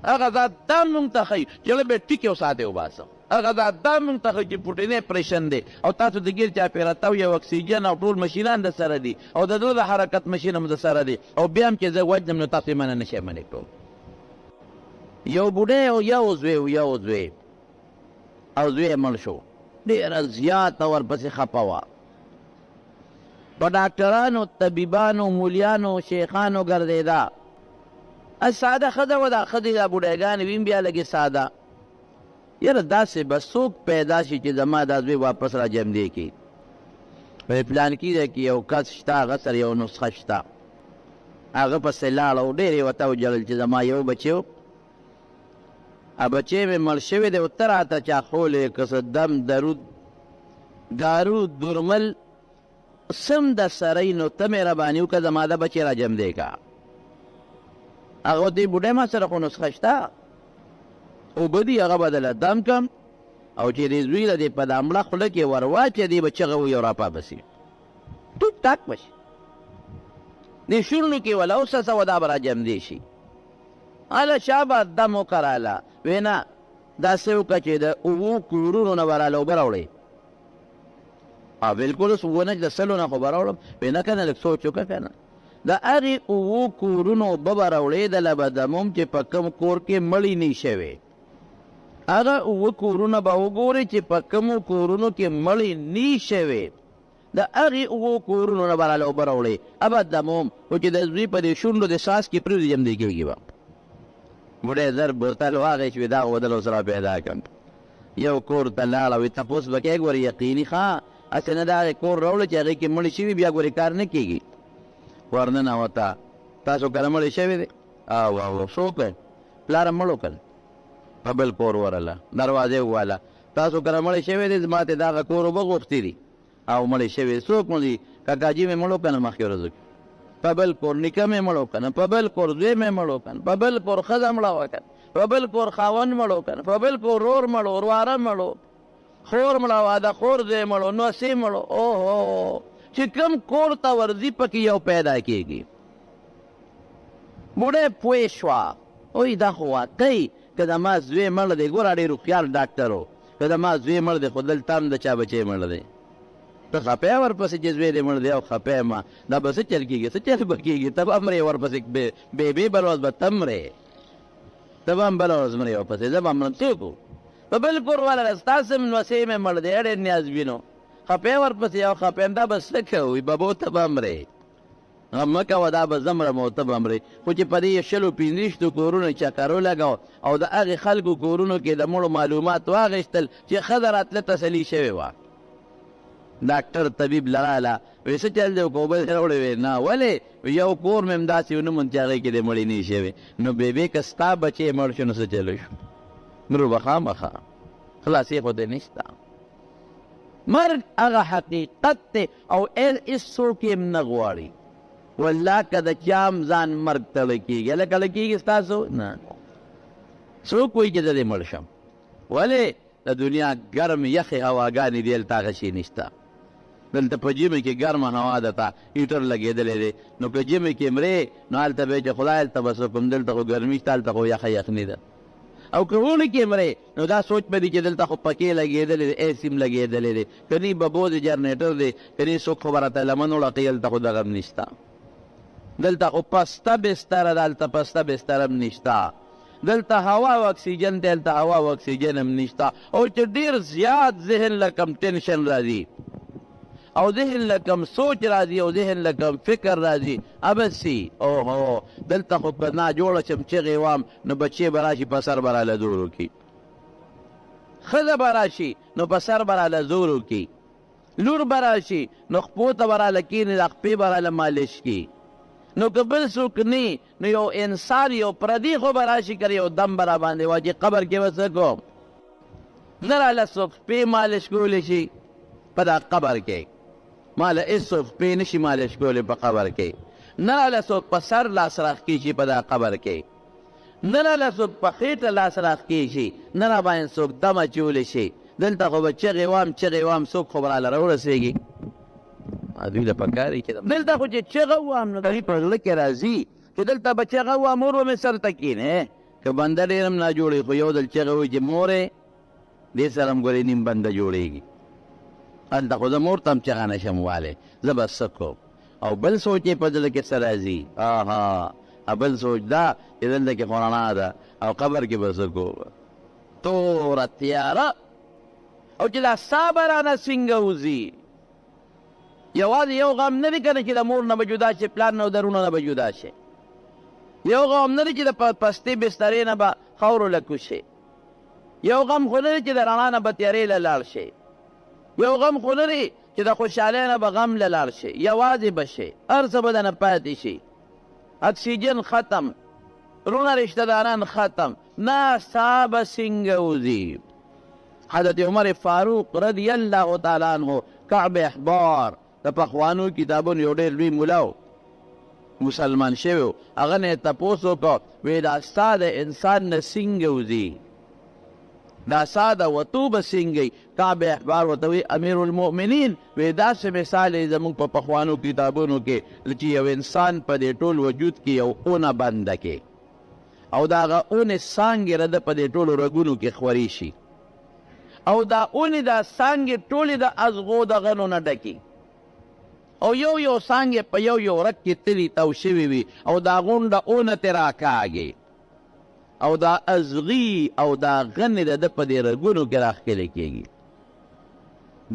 هغه ذات دا مونږ ته ښایي چې زړه به ټیکې وساتئ وباسم. هغه ذات دا مونږ ته ښایي چې پوټینې اپریشن دی او تاسو د ګیر چاپېره تاو یو اکسیجن او ټول مشینان در سره دي او د زړه د حرکت مشین هم در سره دي او بیا هم چې زه وجنم نو تاسو یې منع نه شئ منع کړو. یو بوډۍ او یو زوی او زوی یې مړ شو. ډېره زیاته ورپسې خفه وه. په ډاکټرانو طبیبانو مولیانو شیخانو ګرځېده. ساده ښځه وه دا ښځې دا بوډیګانې ویم بیا لږې ساده. یاره داسې به څوک پیدا شي چې زما دا زوی واپس را جمدې کړي. په پلانکي ځای کې یو کس شته هغه سره یو نسخه شته. هغه پسې لاړه او ډېر یې ورته وجړل چې زما یو بچی و بچی مې مړ شوی دی او ته راته چا خولی که څه دم درود دارو درمل سم د سرۍ نو ته مهرباني وکړه زما د بچی را جمدې که. هغه ورته بوډۍ ما سره خو نسخه شته اوبه دي هغه به دله دم کړم او چې دې زوی له دې په دا مړه خوله کې ور واچوې دې به چغه ووایي او راپابسي ټوک ټاک به شي. دې شونډو کې وله اوسه څه وه دا به را جمدې شي. هله چا به دم وکراله وی نه داسې وکړه چې د اوو کورونو نه به راله اوبه راوړې. بلکل اوس اووه نه د سلو نه خو به راوړم. وی نه که نه لږ سوچ وکړه که نه د هغې اوو کورونو اوبه به راوړېدله به دموم چې په کوم کور کې مړی نه شوی هغه اوه کورونه به وګورئ چې په کومو کورونو کې مړی نه شوی د هغې اوو کورونو نه به راله اوبه راوړې ابد دموم خو چې د زوی په دې شونډو د ساس کې پرېږدي جمدې کېږي به بوډۍ زر بوتل واخیست وي دا ودل ورسره پیدا کړم یو کور ته لاړه وي تپوس به کوې ګورې یقیني ښه هسې نه د هغې کور راوړه چې هغې کې مړي شوي بیا ګورې کار نه کېږي ورننوته تاسو کله مړی شوی دی او څوک پلاره مړ وکړ په بل کور ورله دروازې وواله تاسو کله مړی شوی دی زما ته د هغه کور اوبه غوښتي دي او مړی شوی څوک مو دي کاکاجي مې مړ وکړه مخکې ورځو کې په بل کور نیکه مې مړ وکړه په بل کور زوی مې مړ وکړه په بل کور ښځه مړه وکړه په بل کور خاوند مړ وکړه په بل کور رور مړ ورواره مړ خور مړه وه د خور زوی مړ نوسې مړ اوهو چې کوم کور ته ورځي پکې یو پیدا کېږي بوډۍ پوه شوه اوی دا خو واقعي که د ما زوی مړ دی ګوره ډېر هوښیار ډاکټر و که د ما زوی مړ دی خو دلته هم د چا بچی مړ دی ته خفه یې ورپسې چې زوی دی مړ دی او خفه یم دا به څه چل کېږي څه چل به کېږي ته به هم مرې ورپسې بېبې بله ورځ به ته مرې ته به هم بله ورځ مرې ورپسې زه به هم څوک و په بل کور والا ستاسې نوسې مې مړ دی ډېر نیازبین و خپې ورپسې یو خپې دا به څه کوي ببو ته به مرې غم مه کوه دا به زه مرم او ته به مرې خو چې په دې شلو پنځویشتو کورونو چکر ولګو او د هغې خلکو کورونو کې د مړو معلومات واخیستل چې ښځه راتله تسلي شوې وه ډاکټر طبیب لراله وایي څه چل دی اوبه دې راوړې وې نه ولې یو کور مې همداسې ونه موند چې هغې کې دې مړې نه شوې نو بېبې که ستا بچې مړ شو نو څه چلو شو نور به خامخا خلاصې خو دې نشته مرګ هغه حقیقت دی او هېڅوک یې هم نه غواړي والله که د چا هم ځان مرګ تړی کېږي هلکه له کېږي ستاسو نه څوک وایي چې زه دې مړ شم ولې د دنیا ګرم یخې هواګانې دي هلته هغه شی نشته دلته په ژمي کې ګرمه هوا ده ته هیټر لګېدلی دی نو که ژمي کې مرې نو هلته به یې چې خدای هلته به څه کوم دلته خو ګرمي شته هلته خو یخه یخني ده او که اوړي کې مرې نو دا سوچ به دي چې دلته خو پکې لګېدلی دی اے سیم لګېدلی دی که نی ببو د جنریټر دی که نی څوک خو به راته لمن وړقي هلته خو دغه هم نشته دلته خو پسته بستره ده هلته پسته بستره هم نشته دلته هوا او اکسیجن دی هلته هوا او اکسیجن هم نشته او چې ډېر زیات ذهن له کم ټینشن راځي او ذهن له کم سوچ راځي او ذهن له کم فکر راځي ابسي اوهو دلته خو که ناجوړه شم چغې وام نو بچې به راشي په سر به راله زور وکړي ښځه به راشي نو په سر به راله زور وکړي لور به راشي نو خپو ته به راله کښېني د خپې به راله مالش کړي نو که بل څوک نه نو یو انسان یو پردي خو به راشي که یو دم به راباندې واچي قبر کې به څه کوم نه راله څوک خپې مالش کولی شي په دا قبر کې ماله هېڅوک خپې نه شي مالش کولی په قبر کې نه راله څوک په سر لاس راښکي شي په دا قبر کې نه راله څوک په خېټه لاس راښکي شي نه راباندې څوک دم اچولی شي دلته خو به چغې وام څوک خو به راله راورسېږي دوی له پکار دي چې دلته خو چې چغه ووام نو دوی په زړه کې راځي چې دلته به چغه ووام مور به مې سر ته کښېنې که بنده ډېر هم نه جوړوي خو یو ځل چغه ووایي چې مورې دې سره هم ګورې نیم بنده جوړېږي هلته خو زه مور ته هم چغه نه شم والی زه به څه کوم او بل سوچ یې په زړه کې څه راځي بل سوچ دا چې دلته کې خو رڼا ده او قبر کې به څه کوم توره تیاره او چې دا سا به رانه څنګه وځي یوازې یو غم نه دی که نه چې د مور نه به جدا شي پلار نه او درونه نه به جدا شي یو غم نه دی چې د پستې بسترې نه به خاورو له کوز شي یو غم خو نه دی چې د رڼا نه به تیارې له لاړ شي یو غم خو نه دی چې د خوشحالۍ نه به غم له لاړ شي یوازې به شي هر څه به دنه پاتې شي اکسیجن ختم رونه رشته داران ختم نه سا به څنګه وځي حضرت عمر فاروق رضی الله تعالی عنه کعب احبار د پخوانو کتابونو یو ډېر لوی ملا و مسلمان شوی و هغه نه یې تپوس وکړ وایي دا ستا د انسان نه څنګه وځي دا سا د وتو به څنګه کعب احبار ورته وایي امیر المؤمنین وایي داسې مثال یې زموږ په پخوانو کتابونو کې چې یو انسان په دې ټول وجود کې یو اونه بنده کې او د هغه اونې څانګې رده په دې ټولو رګونو کې خورې شي او دا اونې دا څانګې ټولې د ازغو د غنو نه ډکي او یو څانګې په یو رګ کې تلي تو شوي وي او دا غونډه اونه ترې راکاږي او دا ازغي او دا غنې د ده په دې رګونو کې راښکلې کېږي.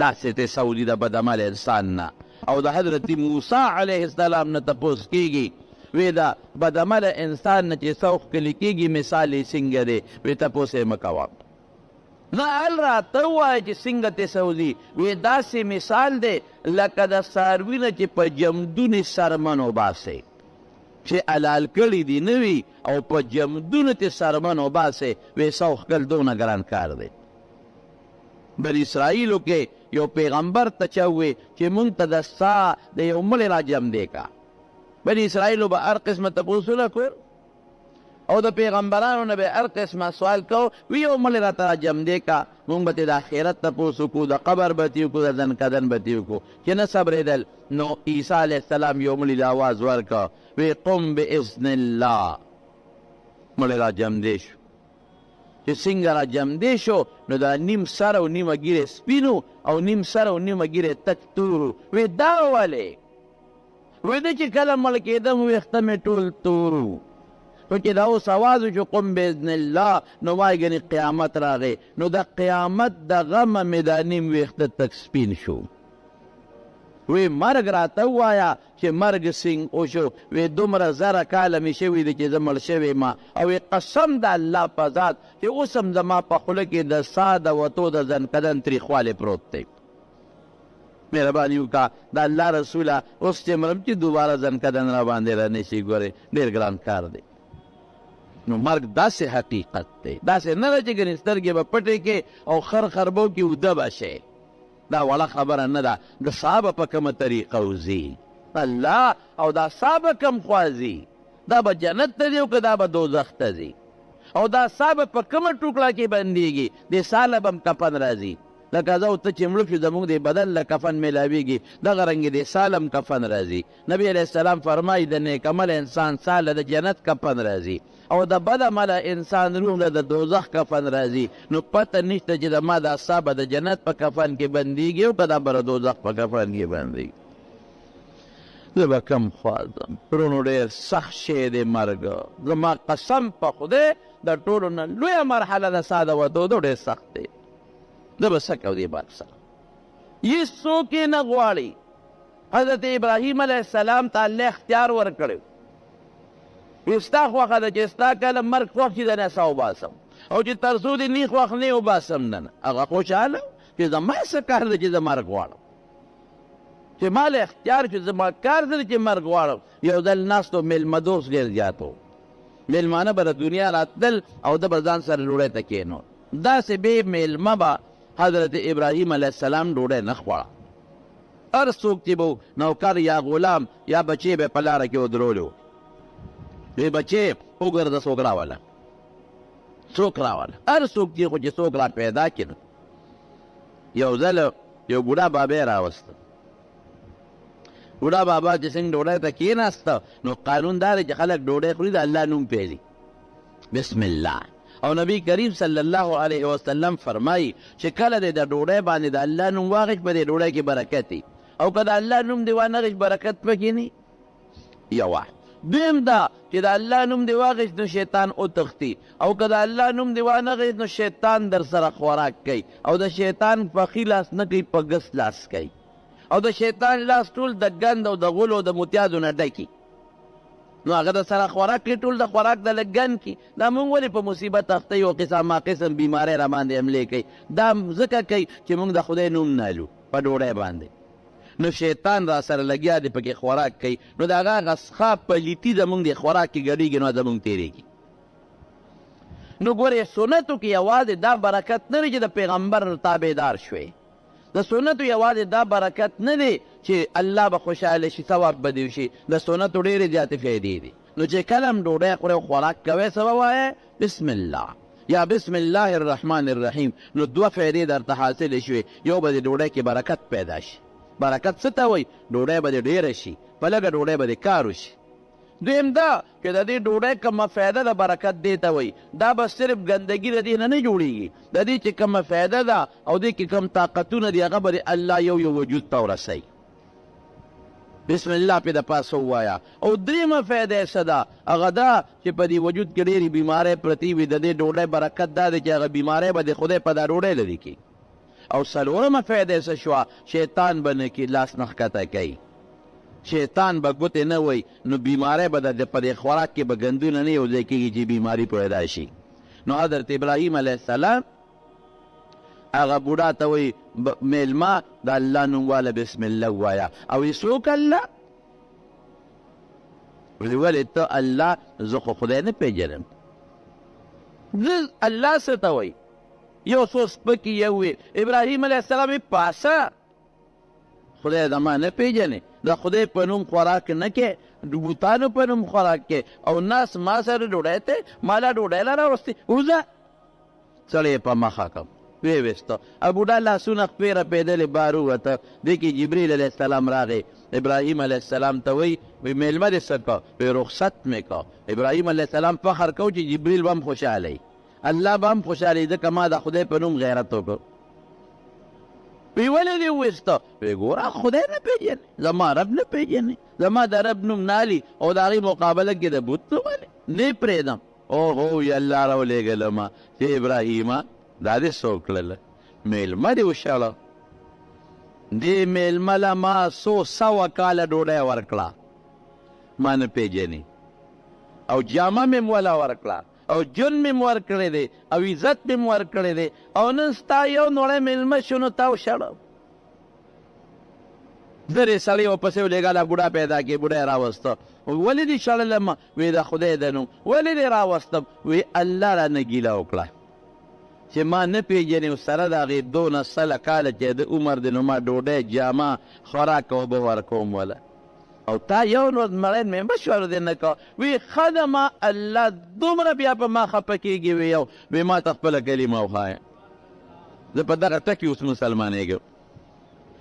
داسې تصور د بدعمل انسان نه. او د حضرت موسی علیه السلام نه تپوس کېږي وی دا بدعمل انسان نه چې څه ښکلې کېږي مثال یې څنګه دی؟ وی تپوس یې مه کوه. نه هل راته ووایه چې څنګه تصوځي؟ وی داسې مثال دی لکه د څاروي نه چې په جمدونې سرمن وباسئ چې حلال کړي دي نه وي او په جمدونو تې سرمن وباسئ. وی څه ښکل دونه ګران کار دی. بني اسرائیلو کې یو پیغمبر ته چا ووی چې مونږ ته د سا د یو مړي را جمدې کا. بني اسرائیلو به هر قسمه تپوسونه کول او د پیغمبرانو نه به هر قسمه سوال کو وی یو مړی راته را جمدې کا. مونږ به ترې د آخرت تپوس وکړو، د قبر به تې وکړو، د ځنکدن به تې وکړو چې نه صبرېدل. نو عیسی علیه السلام یو مړي له آواز ورکړه وی قم باذن الله. مړی را جمدې شو. چې څنګه را جمدې شو نو دا نیم سر او نیمه ګیرې سپینو او نیم سر او نیمه ګیرې تک تورو. وی دا ولې؟ وی ده چې کله مړ کېدم ویښته مې ټول تورو. نو چې دا اوس اواز وشو قم باذن الله نو وایي ګنې قیامت راغی. نو د قیامت د غمه مې دا نیم ویښته تک سپین شو. وی مرګ راته ووایه چې مرګ څنګه وشو؟ وی دومره زره کاله مې شوي دي چې زه مړ شوی ما. او وی قسم د الله په ذات چې اوس هم زما په خوله کې د سا د وتو د ځنکدن تریخوالی پروت دی. مهرباني وکړه د الله رسوله اوس چې مرم چې دوباره ځنکدن را باندې رانشي. ګورې ډېر ګران کار دی. نو مرګ داسې حقیقت دی، داسې نه ده چې ګنې سترګې به پټې کې او خربو کې اوده به شي. دا وړه خبره نه ده. د سا به په کومه طریقه وځي الله او دا سا به کم خوا ځي؟ دا به جنت ته ځي او که دا به دوزخ ته ځي؟ او دا سا به په کومه ټوکړه کې بندېږي؟ دې سا له به هم کفن راځي. لکه زه او ته چې مړه شو زموږ د بدن له کفن میلاویږي دغه رنګې د سا له هم کفن راځي. نبي علیه السلام فرمایي د نیک عمل انسان سا له د جنت کفن راځي او د بد عمله انسان روح له د دوزخ کفن راځي. نو پته نشته چې د ما دا سا به د جنت په کفن کې بندېږي او که دا به د دوزخ په کفن کې بندېږي. زه به کم خوا ځم. پرونو ډېر سخت شی دی مرګ. زما قسم په خدای د ټولو نه لویه مرحله د سا د وتو ډېر سخت دی. زه به څه کوو دې مرګ سره؟ هېڅ څوک یې نه غواړي. حضرت ابراهیم علیه السلام ته الله اختیار ورکړی وی ستا خوښه ده چې ستا کله مرګ خوښ شي د نڅا وباسم او چې تر څو دې نه خوښ نه وباسم نه. هغه خوشحاله چې زما څه کار ده چې زه مرګ غواړم، چې ما له اختیار چې زما کار ده چې مرګ غواړم. یو ځل ناستو میلمه دوست ډېر زیات و. میلمانه به د دنیا راتلل او ده به ځان سره ډوډۍ ته کېنول. داسې بې میلمه به حضرت ابراهیم علیه السلام ډوډۍ نه خوړه. هر څوک چې به نوکر یا غلام یا بچی به په لاره کې ودرولو وی بچی وګرځه څوک راوله څوک راوله. هر څوک چې خو چې څوک را پیدا کړي. یو ځل یو بوډا بابا یې راوسته. بوډا بابا چې څنګه ډوډۍ ته کېناسته نو قانون دا دی چې خلک ډوډۍ خوري د الله نوم پیلي بسم الله. او نبی کریم صلی الله علیه وسلم فرمایي چې کله دې د ډوډۍ باندې د الله نوم واغېږي په دې ډوډۍ کې برکت وي او که د الله نوم دې وانغېږي برکت پکې نه. یوه دویم دا چې د الله نوم دې واغېږي نو شیطان وتښتي او که د الله نوم دې وانغېږي نو شیطان در سره خوراک کوي او د شیطان پخي لاس نه کوي په ګس لاس کوي او د شیطان لاس ټول د ګند او د غلو او د متیازو نه ډکي. نو هغه د سره خوراک کوي ټول د خوراک د لګن کې. دا مونږ ولې په مصیبت اخته یو قسم قسم بیماری را باندې حملې کوي؟ دا ځکه کوي چې مونږ د خدای نوم نالو په ډوډۍ باندې. نو شیطان را سره لګیا دی پکې خوراک کوي. نو د هغه هغه څښاک پلیتي زمونږ د خوراک کې ګډېږي نو زمونږ تېرېږي. نو ګورې سنتو کې یوازې دا برکت نه دی چې د پیغمبر تابعدار شوې. د سنتو یوازې دا برکت نه دی چې الله به خوشحاله شي ثواب به دې وشي. د سنتو ډېرې زیاتې فایدې دي. نو چې کله هم ډوډۍ خورئ او خوراک کوئ څه به وایئ؟ بسم الله یا بسم الله الرحمن الرحیم. نو دوه فایدې درته حاصلې شوې. یو به د ډوډۍ کې برکت پیدا شي. برکت څه ته وایي؟ ډوډۍ به دې ډېره شي، په لږه ډوډۍ به دې کار وشي. دویم دا چې د دې ډوډۍ کومه فایده د برکت دې ته وایي دا به صرف ګندګي د دې نه جوړېږي. د دې چې کومه فایده ده او دې کې کوم طاقتونه دي هغه به د الله یو وجود ته ورسوي. بسم الله پې د پاسه ووایه. او درېیمه فایده یې څه ده؟ هغه دا چې په دې وجود کې ډېرې بیمارۍ پرتې وي، د دې ډوډۍ برکت دا دی چې هغه بیمارۍ به د خدای په دا ډوډۍ لرې کړي. او څلورمه فایده یې څه شوه؟ شیطان به نه کي لاس نه ښکته کوي، شیطان به ګوتې نه وی، نو بیماری به په دې خوراک کې به ګندونه نه یو ځای کېږي چې بیماري پیدا شي. نو حضرت ابراهیم علیه السلام هغه بوډا ته وایي میلمه د الله نوم واله بسم الله ووایه. او یې څوک الله؟ ولې ته الله؟ زه خو خدای نه پېژنم. زه الله څه ته وایي؟ یو څو سپکې یو وي. ابراهیم علیه السلام یې پاسه خدای زما نه پېژنې، د خدای په نوم خوراک نه کې، د بوتانو په نوم خوراک کې، او ناس ما سره ډوډۍ ته ما لا ډوډۍ لا راوستې وځه. سړی یې په مخه کړ، ویې ویسته. او بوډا لاسونه خپې رپېدلې بار ووته. دې کې جبریل علیه السلام راغی. ابراهیم علیه السلام ته وایي میلمه دې څه کړه؟ وایي رخصت مې کړه. ابراهیم علیه السلام فخر کو چې جبریل به هم خوشحاله وي، الله به هم خوشحاله وي، ځکه ما د خدای په نوم غیرت وکړ. وی ولې دې وویسته؟ وی ګوره خدای نه پېژنې، زما رب نه پېژنې، زما د رب نوم نالي او د هغې مقابله کې د بوت نوم ولې نه پرېږدم. اوهو ی الله راولېږلمه چې ابراهیمه دا دې څه وکړله؟ میلمه دې وشړه. دې میلمه له ما څو سوه کاله ډوډۍ ورکړه، ما نه پېژنې، او جامه مې م وله ورکړه، او جون مې م ورکړی دی، او عزت مې م ورکړی دی، او نن ستا یو نوړی میلمه شو نو تا وشړه. زرې سړی ورپسې ولېږه، بوډا پیدا کړې، بوډا یې راوسته. ولې دې شړلم؟ وی د خدای د نوم. ولې دې راوستم؟ وی الله رانه ګیله وکړه چې ما نه پېژنې، او سره د هغې 12 کاله چې د عمر دی، نو ما ډوډۍ، جامه، خوراک او اوبه ورکوم وله، او تا یو ورځ مړین مې مشوره دې نه کوه. وی ښه ده، ما الله دومره بیا په ما خفه کېږي. وی یو وی ما ته خپله کلمه وښایه، زه په دغه ټکي اوس مسلمانېږم.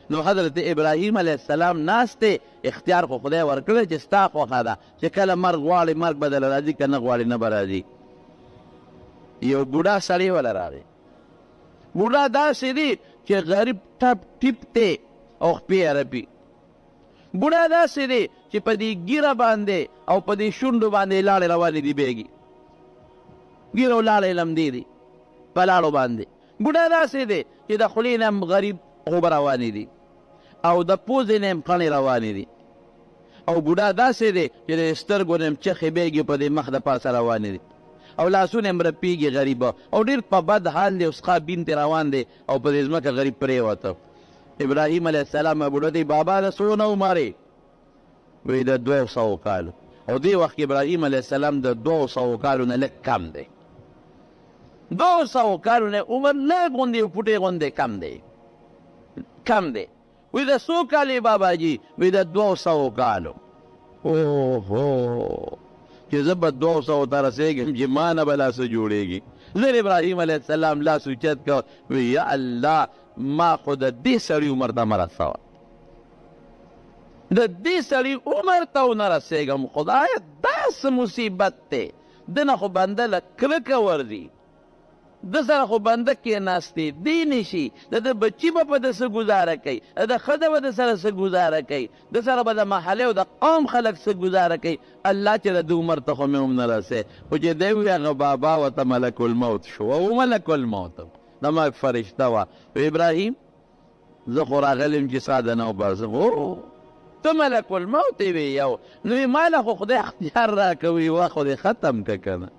نو حضرت ابراهیم علیه السلام ناست دی، اختیار خو خدای ورکړی چې ستا خوښه ده، چې کله مرګ غواړې مرګ به دله راځي، که نه غواړې نه به راځي. یو بوډا سړی وله راغی. بوډا داسې دی چې غریب ټپ ټیپ دی او خپې یې رپي. بوډا داسې دی چې په دې ګیره باندې او په دې شونډو باندې لاړې روانې دي بیګي، ګیره او لاړې لمدې دي په لاړو باندې. بوډا داسې دی چې د خولې نه هم غریب خوبه روانې دي، او د پوزې نه هم کڼې روانې دي. او بوډا داسې دی چې د سترګو نه هم چخې بیګي په دې مخ د پاسه روانې دي، او لاسونه هم رپېږي غریبه، او ډېر په بد حال دی، او څخه بین ترې روان دی، او په دې ځمکه غریب پرېوته. ابراهیم علیه السلام بوډا دی بابا د څونه عمر یې؟ وی د 200 کالو. او دې وخت کې ابراهیم علیه السلام د 200 کالو نه لږ کم دی. 200 کالو نه عمر لږ غوندې فوټې غوندې کم دی، کم دی. وی د څو کالې باباجي؟ وی د 200 کالو. اوهو چې زه به 200 ته رسېږم چې ما نه به لا څه جوړېږي. زه ابراهیم علیه السلام لاس اوچت کړ، وی یا الله ما خو د دې سړي عمر ته مه رسوه، د دې سړي عمر ته ونه رسېږم. خدایه دا څه مصیبت دی، ده نه خو بنده له کرکه ورځي، ده سره خو بنده کېناستې دی نشي، د ده بچي به په ده څه ګزاره کوي، د ښځه به د سره څه ګزاره کوي، د سره به د محلې او د قوم خلک څه ګزاره کوي. الله چې د ده عمر ته خو مې هم نه رسې، خو چې دی وي هغه بابا ورته ملک الموت شو، او ملک الموت د مرګ فرشته وه. ابراهیم زه خو راغلم چې ستا د نه وباسم. ته ملک الموت یې وی یو، نو یې ما له خو خدای اختیار راکوي، وخت خو دې ختم که که نه،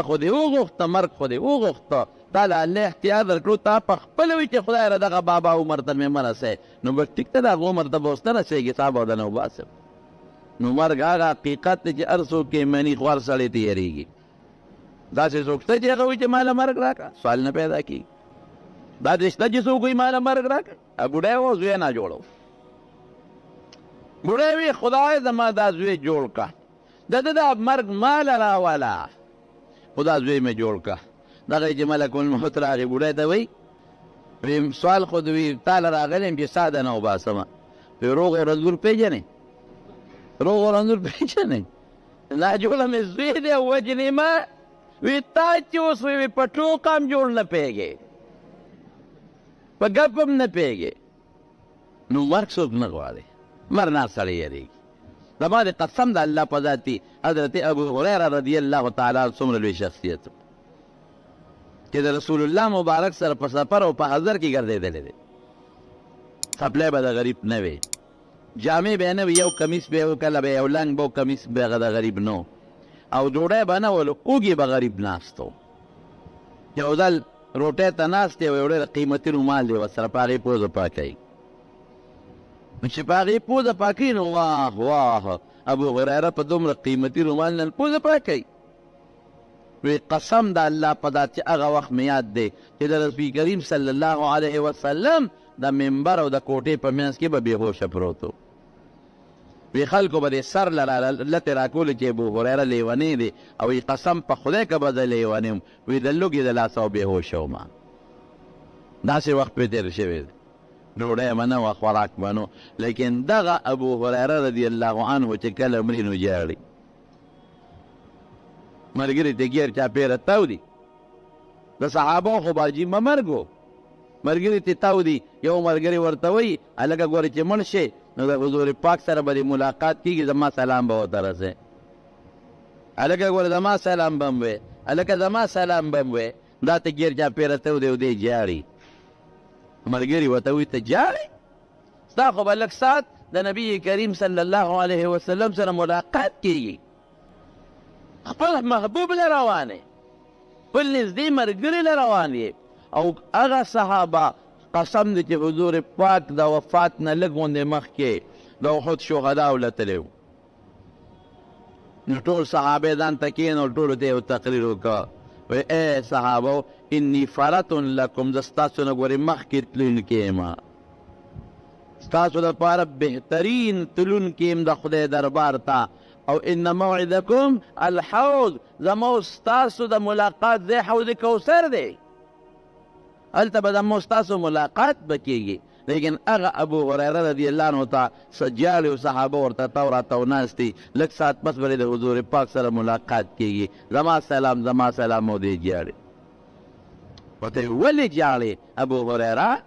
خو دې وغوښته، مرګ خو دې وغوښته، تا له الله اختیار درکړو، تا په خپله وي چې خدای را دغه بابا عمر ته مې مه رسئ، نو به ټیک ته د هغه عمر ته به اوس نه رسېږي، تا به ورته نه وباسم. نو مرګ هغه حقیقت دی چې هر څوک یې مني، خو هر سړی تېرېږي. داسې څوک شته چې هغه وایي چې ما له مرګ راکړه؟ سوال نه پیدا کېږي. داسې شته چې څوک وایي ما له مرګ راکړه؟ بوډی و زوی نه جوړو، بوډی وي خدای زما دا زوی جوړ کړه، د ده دا مرګ ما له راوله، خو دا زوی مې جوړ کړه. دغه چې ملک الموت راغی، بوډی ته وایي سوال خو د وي تا له راغلی یم چې ستا د نه وباسمه. وایي روغ رنځور پېژنې؟ روغ رنځور پېژنې؟ ناجوړه مې زوی دی او وجنې ما. وی تا چې اوس وی په ټوکه هم جوړ نه پوهېږې، په ګپ هم نه پوهېږې، نو مرګ څوک نه غواړي. مرنا سړی یریږي. زما د قسم د الله په ذات دی حضرت ابو هریره رضی الله تعالی عنه څومره لوی شخصیت چې د رسول الله مبارک سره په سفر او په حضر کې ګرځېدلی دی. څپلی به د غریب نه وي، جامې به یې نه وي، یو کمیس به یې کله به یو لنګ به و کمیس به هغه د غریب نه او ډوډۍ به نه ولو، اوږې به غریب ناست و. یو ځل روټۍ ته ناست دی او یو ډېر قیمتي رومال دی ورسره، په هغې پوزه پاکوي. نو چې په هغې پوزه پاکوي نو واه واه ابو هریره په دومره قیمتي رومال نن پوزه پاکوي. وی قسم د الله په ذات چې هغه وخت مې یاد دی چې د رسول کریم صلی الله علیه وسلم د منبر او د کوټې په منځ کې به بېهوشه پروت و. وی خلکو به د سر لتې راکولې چې ابو هریره لیونی دی او وی قسم په خدای که به زه لیونی یم، وی د لوږې د لاسه او بېهوشه وم. داسې وخت پرې تېر شوی دی، ډوډۍ به نه وه، خوراک به نه، لیکن دغه ابو هریره رضی الله عنه چې کله مري نو جاړي. ملګري ته ګیر چاپېره تاو دي، د صحابو خو باجیمه مرګ و، ملګري ته تاو دي. یو ملګري ورته وایي هلکه ګورې چې مړ شې نو د حضور پاک سره به دې ملاقات کېږي، زما سلام به ورته رسې. هلکه ګوره زما سلام به هم وې، هلکه زما سلام به هم وې. دا ته ګیر چاپېره تاو دی او دی جاړي. ملګري ورته وایي ته جاړې؟ ستا خو به لږ ساعت د نبي کریم صلی الله علیه وسلم سره ملاقات کېږي، خپل محبوب له روان یې، خپل نږدې ملګري له روان یې. او هغه صحابه قسم دی چې حضور پاک د وفات نه لږ غوندې مخکې د احد شهداو له تللی و. نو ټول صحابه ځان ته کېنول، ټولو ته یې تقریر وکړه، وایي ای صحابو انی فرتن لکم، زه ستاسو نه ګورې مخکې تلونکی یم، ستاسو دپاره بهترین تلونکی یم د خدای دربار ته. او ان موعدکم الحوض، زما او ستاسو د ملاقات ځای حوض کوثر دی، هلته به زما او ستاسو ملاقات به کېږي. لیکن هغه ابو هریره رضی الله عنه ته سجاړي او صحابه ورته تاو راتاو ناست دي، لږ ساعت پس به د حضور پاک سره ملاقات کېږي، زما سلام زما سلام او دی جاړي. ورته ولې جاړې ابو هریره؟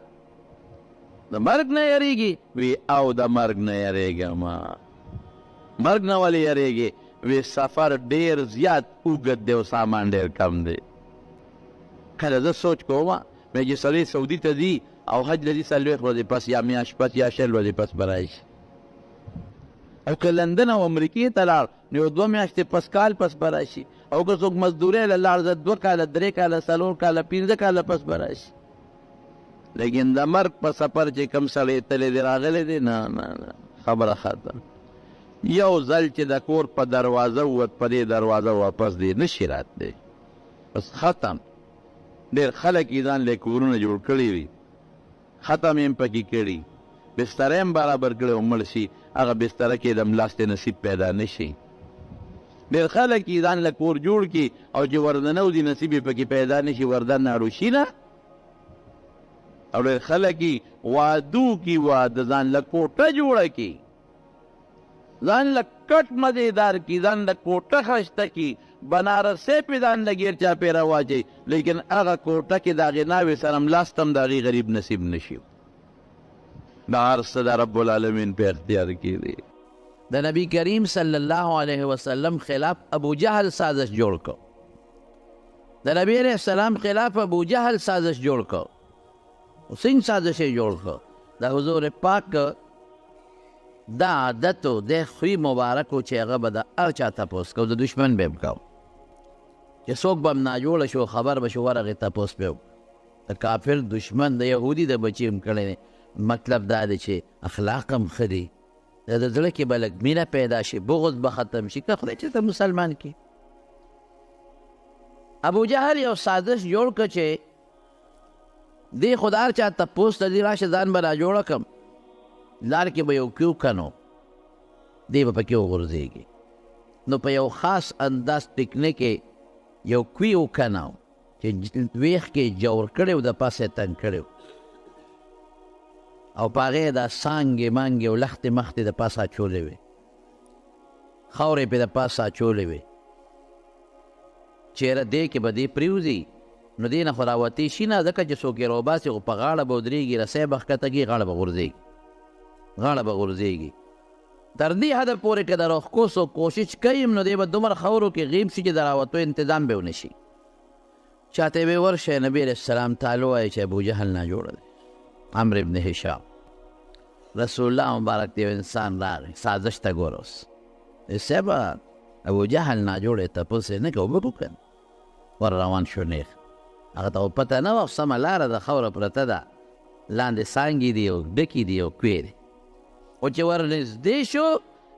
د مرګ نه یریږي؟ وی او د مرګ نه یریږم. مرګ نه ولې یریږي؟ وی سفر ډېر زیات اوږد دی او سامان ډېر کم دی. کله زه سوچ کوم چې سړی سعودي ته ځي او حج له ځي 40 ورځې پس یا میاشت پس یا 60 ورځې پس به راشي، او که لندن او امریکې ته لاړ نو یو 2 میاشتې پس کال پس به راشي، او که څوک مزدورۍ له لاړ زه 2 کاله 3 کاله 4 کاله 15 کاله پس به راشي. لیکن د مرګ په سفر چې کوم سړی تللی دی راغلی دی، نه نه نه، خبره ختم. یو ځل چې د کور په دروازه ووت، په دې دروازه واپس دی نشي راتلی، بس ختم. ډېر خلک یې ځان له کورونه جوړ کړي وي، ختم یې پکې کړي، بستره هم برابر کړی او مړ شي، هغه بستره کې د ملاستې نصیب پیدا نه شي. ډېر خلک یې ځان له کور جوړ کړي او چې وردنوځي نصیب یې پکې پیدا نه شي، وردن ناړو شي نه. او ډېر خلک یې وادو کې واده ځان له کوټه جوړه کړي، ځان له کټ مزېدار کړي، ځان له کوټه ښایسته کړي، بنارسۍ پې ځان له ګیر چاپېره واچوي، لیکن هغه کوټه کې د هغې ناوې سره ملاست هم د هغې غریب نصیب نه شي. دا هر څه د رب العالمین په اختیار کې دی. د نبی کریم صلی الله علیه وسلم خلاف ابو جهل سازش جوړ کړ، د نبی علیه السلام خلاف ابو جهل سازش جوړ کړ. څنګه سازش یې جوړ کړ؟ د حضور پاک دا عادت و د خوی مبارک و چې هغه به د هر چا تپوس کو، د دشمن به یې کو، چې څوک به هم ناجوړه شو خبر به شو ورغې تپوس به د کافر دشمن د یهودي د بچي هم کړی دی. مطلب دا دی چې اخلاق هم ښه دي، د زړه کې به لږ مینه پیدا شي، بغض به ختم شي، که خدای چې ته مسلمان کې. ابو جهل یو سازش جوړ کړ چې دې خو د هر چا تپوس ته دې راشه ځان به راجوړه کړم، لار کې به یو کیو کنو دی به پکې وغورځېږي. نو په یو خاص انداز ټکنې کې یو کوي وکناو چې ویښ کې جوړ کړی و، د پاسه یې تنګ کړی و، او په هغې دا سانګې مانګې او لختې مختې د پاسه اچولې وې، خاورې پې د پاسه اچولې وې، چېره دې کې به دې پرېوځي نو دې نه خو راوتې شي نه، ځکه چې څوک یې راوباسي خو په غاړه به ودرېږي، رسۍ به ښکته کړي، غاړه به غورځېږي، غاړه به غورځېږي. تر دې حده پورې که د راښکوسو کوشش کوي نو دی به دومره خاورو کې غیب شي چې د راوتو انتظام به ونه شي. چاته به ورشه نبی علیه السلام تعالی وایي چې ابوجهل ناجوړه دی، عمرو ابن هشام. رسول الله مبارک دی انسان راغی سازش ته ګوره اوس صاحب ابوجهل ناجوړه یې تپوس یې نه کوي اوبه وکړه ور روان شو نیغ. هغه ته پته نه وه سمه لاره د خاوره پرته ده، لاندې څانګې دي او ډکې دي او کوې دي. خو چې ور نږدې شو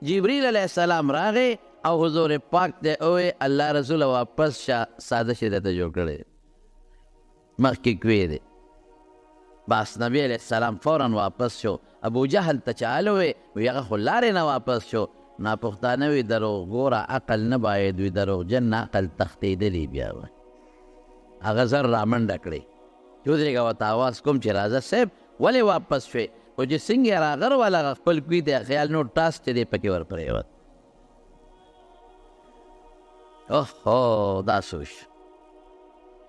جبریل علیه السلام راغی او حضور پاک ته وویې الله رسوله واپس شه سازش یې درته جوړ کړی دی، مخکې کوې دی. بس نبی علیه السلام فوراً واپس شو. ابوجهل ته چې هله وی وی هغه خو لارې نه واپس شو. ناپختانه وي دروغ ګوره عقل نه باید وي، دروغجن نه عقل تښتېدلی بیا وی. هغه زر رامنډه کړې چې ودرېږه ورته اواز کوم چې راځه صاحب ولې واپس شوې؟ خو چې څنګه یې راغر ول هغه خپل کوي دی خیال نور ټاس چې دی پکې ور پرېوت. اوهو دا سوش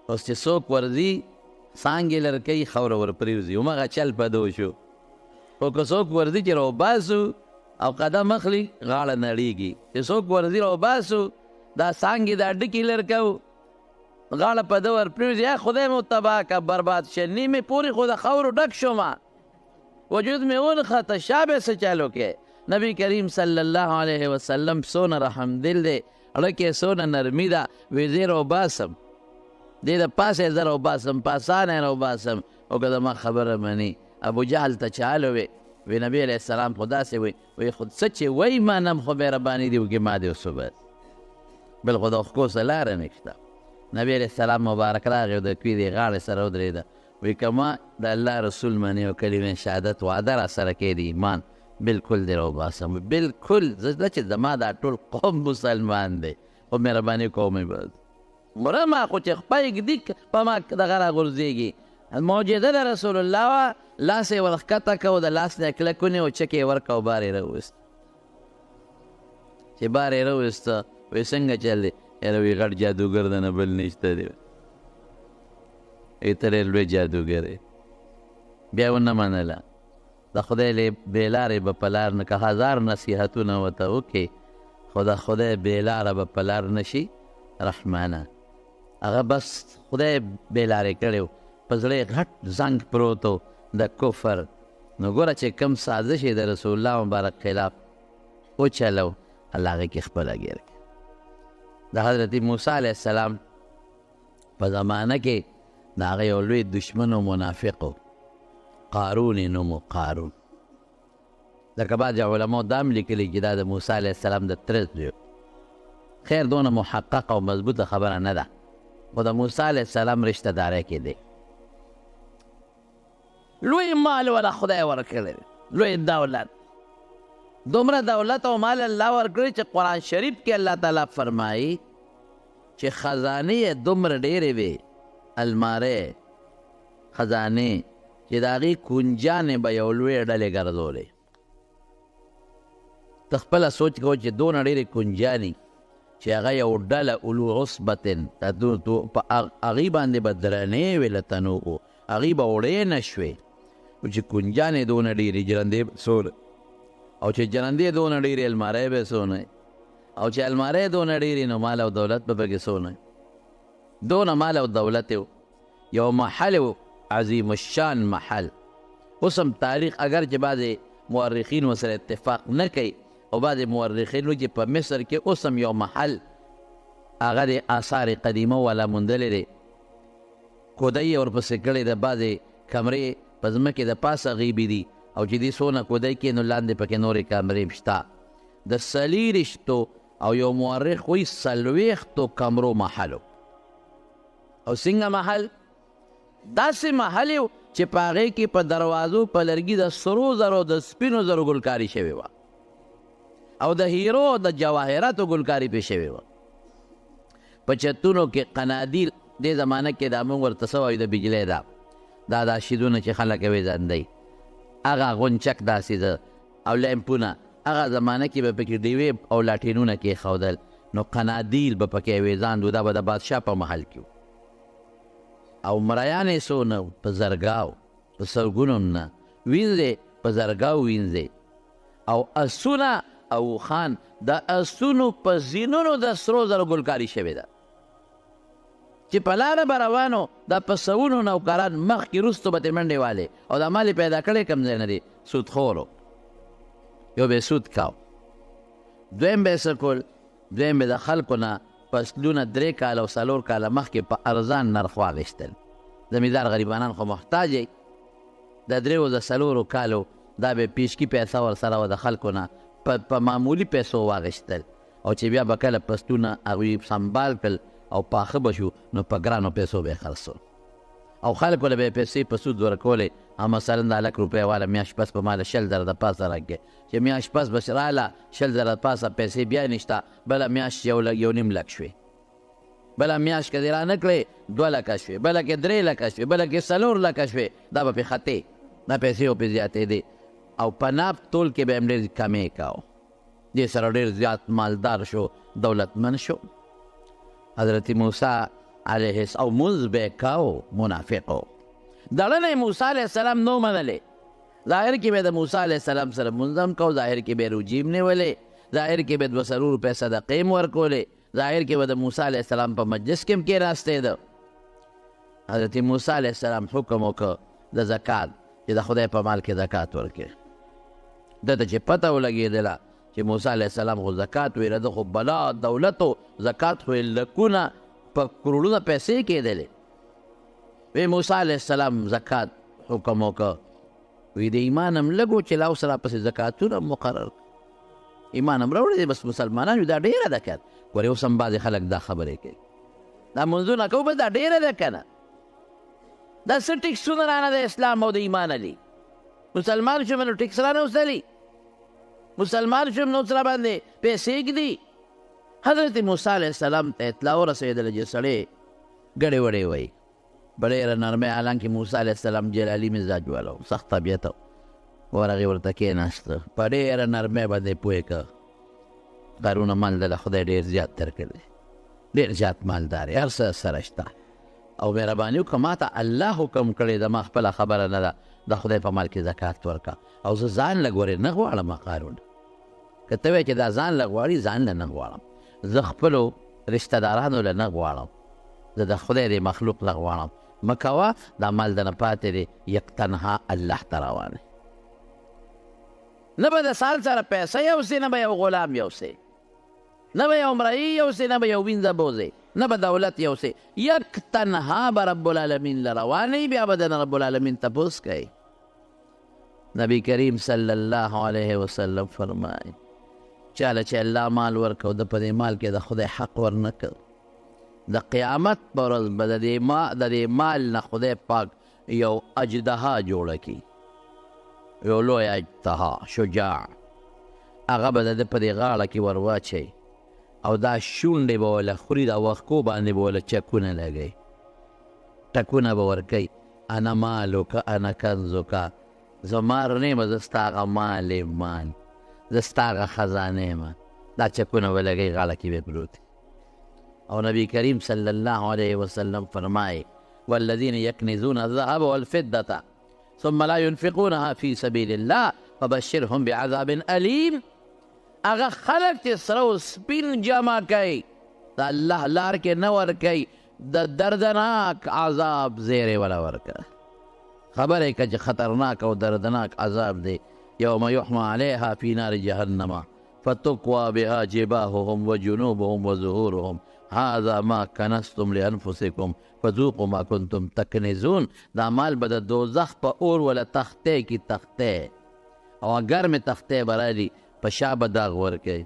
اوس چې څوک ورځي څانګې لرکوي خاوره ور پرېوځي همغه چل په دو شو. خو که څوک ورځي چې راوباسو او قدم اخلي غاړه نړېږي، چې څوک ورځي راوباسو دا څانګې دا ډکې لرکو غاړه په ده ور پرېوځي، یا خدای مو تباه که برباد شه. نیمې پورې خو د خاورو ډک شومه، وجود مې ونښته، شا به څه چل وکړې. نبی کریم صلی الله علیه وسلم څونه رحمدل دی، اړه کې څونه نرمي ده. وی زه راوباسم دې د پاسه یې زه راوباسم، پاسانه یې راوباسم. او که زما خبره مني ابوجهل ته چې هله وی نبی علیه السلام خو داسې وی خو څه چې وی منم خو مهرباني دې وکړي ما دې وسو بس بل خو د ښکوسه لاره نشته. نبی علیه السلام مبارک راغی او د کوي دې غاړې سره ودرېده. وی که ما د الله رسول منې او کلمې شهادت وعده را سره کوې د ایمان بلکل دې راوباسم. بلکل زه چې زما دا ټول قوم مسلمان دی خو مهرباني کوم بس مره ما خو چې خپه ږدي په ما دغه راغورځېږي. معجزه د رسول الله وه، لاس یې ورښکته که او د لاس نه یې کلک ونیو چک یې ورکه او بار یې راوویست. چې بار یې راوویسته وی څنګه چل دی؟ یاره وی غټ جادوګر ده نه بل نشته دی. وی ته ډېر لوی جادوګر یې. بیا ونه منله. د خدای بېلارې به په لار نه که هزار نصیحتونه ورته وکړې خو د خدای بېلاره به په لار نه شي رحمانه. هغه بس خدای بېلارې کړی و، په زړه یې غټ زنګ پروت و د کفر. نو ګوره چې کم سازش یې د رسول الله مبارک خلاف وچلو الله هغې کې خپله ګیر کړي. د حضرت موسی علیه السلام په زمانه کې د هغه یو لوی دشمن و منافق و قارون یې نوم و قارون. لکه بعضې علماو دا هم لیکلي چې دا د موسی علیه السلام د تره زوی و. خیر دونه محقق او مضبوطه خبره نه ده خو د موسی علیه السلام رشته داری کې دی. لوی مال ولا خدای ورکړی دی، لوی دولت، دومره دولت او مال الله ورکړی چې قرآن شریف کې الله تعالی فرمایي چې خزانې یې دومره ډېرې وې، المارۍ خزانې چې د هغې کنجانې به یو لویې ډلې ګرځولې. ته خپله سوچ کوه چې دونه ډېرې کنجانې چې هغه یو ډله اولو عصبتن په هغې باندې به درنې وې له تنوعو، هغې به وړې نه شوې. چې کنجانې دونه ډېرې جرندې به څونه، او چې جرندې دونه ډېرې المارۍ به څونه، او چې المارۍ دونه ډېرې نو مال او دولت به پکې څونه. دونه مال او دولت یو محل و عظیم الشان محل. اوس هم تاریخ اگر چې بعضې مورخین ورسره اتفاق نه کوي او بعضې مورخین وایي چې په مصر کې اوس هم یو محل هغه د آثار قدیمه والا موندلی دی، کودۍ یې ورپسې کړې ده، بعضې کمرې په ځمکې د پاسه غیبي دي او چې دې څونه کودۍ کې نو لاندې پکې نورې کمرې هم شته. د څلېرویشتو او یو مورخ وایي 40 کمرو محل او څنګه محل؟ داسې محل و چې په هغې کې په دروازو په لرګي د سرو زرو د سپینو زرو ګلکاري شوې وه او د هیرو او د جواهراتو ګلکاري پې شوې وه. په چتونو کې قنادیل دې زمانه کې دا موږ ورته څه وایو د بجلۍ دا دا شیدونه چې خلک یې ویزندی، هغه غونچک داسې ده او لیمپونه، هغه زمانه کې به پکې ډیوې او لاټینونه کېښودل نو قنادیل به پکې ویزاندو، دا به د بادشاه په محل کې او مریانې څونه په زرګاو په سرګونو نه وینځې په زرګاو وینځې او اسونه او خان د اسونو په زینونو د سرو زرو ګلکاري شوې ده چې په لاره به روانو دا په سوونو نوکران مخکې وروستو به ترې منډې والې او دا مال یې پیدا کړی کوم ځای نه دی سودخورو یو به یې سود کاو دویم به یې څه کول دویم به د خلکو نه فصلونه 3 کاله او 4 کاله مخکې په ارزان نرخ واخیستل زمیندار غریبانان خو محتاج یې د 3 او د 4 کالو دا به پیشکي پیسه ورسره وه د خلکو نه په معمولي پیسو واخیستل او چې بیا به کله پسلونه هغوی سنبال کړل او پاخه به شو نو په ګرانو پیسو به یې خرڅول او خلکو له به یې پیسې په سود ورکولې او مثلا دا 1,00,000 روپۍ والا میاشت پس په ماله 100,000 د پاسه راکړې چې میاشت پس به راله 100,000 د پاسه پیسې بیا نشته بله میاشت 1,500,000 شوې بله میاشت که دې را نه کړې 2,00,000 شوې بله کې 3,00,000 شوې بله کې 4,00,000 شوې دا به پې خطې دا پیسې به پې زیاتېدې او په ناب تول کې به یې هم ډېر کمې کاو دې سره ډېر زیات مالدار شو دولتمند شو حضرت موسی علیه او مونځ به یې کاو منافقو دړنه موسی علیه السلام نو منلې ظاهر کې به د موسی علیه السلام سره مونځ هم کو ظاهر کې به یې روجې هم نیولې ظاهر کې به 200 روپۍ صدقې هم ورکولې ظاهر کې به د موسی علیه السلام په مجلس کې هم کېناستېده حضرت موسی علیه السلام حکم وکړ د زکات چې د خدای په مال کې زکات ورکړي ده ته چې پته ولګېدله چې موسی علیه السلام خو زکات ویله ده خو بلا دولت و زکات خو یې لکونه په کروڑونه پیسې کېدلې وی موسی علیه السلام زکات حکم وکړه وی د ایمان هم لږ و چې لا اوس راپسې زکاتونه هم مقرر ایمان هم راوړی دی بس مسلمانان یو دا ډېره ده که ګورې اوس هم بعضې خلک دا خبرې کوي دا منځونه کوو به دا ډېره ده که نه دا څه ټکسونه رانه د اسلام او د ایمان علي مسلمان شوم نو ټکس رانه وسلي مسلمان شوم نو سره باندې پیسې ږدي حضرت موسی علیه السلام ته اطلاع ورسېدله چې سړی ګډې وډې وایي ډېره نرمۍ حالانکې موسی علیه السلام جلالي مزاج والا و سخت طبیعت و ورغې ورته کېناسته په ډېره نرمۍ باندې پوه کړه کارونه مال دله خدای ډېر زیات درکړی ډېر زیات مالدار یې هر څه سره شته او مهرباني وکړه ما ته الله حکم کړی ده ما خپله خبره نه ده د خدای په مال کې زکات ورکړه او زه ځان له ګورې نه غواړم قارون که ته وایې چې دا ځان له غواړي ځان له نه غواړم زه خپلو رشته دارانو له نه غواړم زه د خدای د مخلوق له غواړم مه کوه دا مال دنه پاتې دی یک تنها الله ته روان دی نه به د سال سره پیسه یوسې نه به یو غلام یوسې نه به یو مرئی یوسې نه به یو وینځه بوځې نه به دولت یوسې یک تنها به رب العالمین له روان وي بیا به د رب العالمین تپوس کوي نبی کریم صلی الله علیه وسلم فرمایي چاله چې الله مال ورکړو د په دې مال کې د خدای حق ورنه کړ د قیامت په ورځ به د دې مال نه خدای پاک یو اجدها جوړه کړي یو لوی اجدها شجاع هغه به د ده په دې غاړه کې ور واچوي او دا شونډې به وله خوري دا وښکو باندې به وله چکونه لګوي ټکونه به ورکوي انا مالوکه انا کنزوکه زما رڼې یم زه ستا هغه مال یم مال زه ستا هغه خزانه یم دا چکونه به لګوي غاړه کې به پروت او نبی کریم صلی الله علیه وسلم فرمایي والذین یکنزون الذهب والفضة ثم لا ينفقونها في سبيل الله فبشرهم بعذاب أليم هغه خلک چې سره او سپین جمع کوي د الله لار کې نه ورکوي د دردناک عذاب زیری ولا ورکه خبره یې که چې خطرناک او دردناک عذاب دی یوم یحمى علیها فی نار جهنم فتقوى بها جباههم وجنوبهم وظهورهم هذا ما کنستم لانفسکم فذوقوا ما کنتم تکنزون دا مال به د دوزخ په اور ولا تختې کې تختې او ګرمې تختې به رالي په شا به داغ ورکوي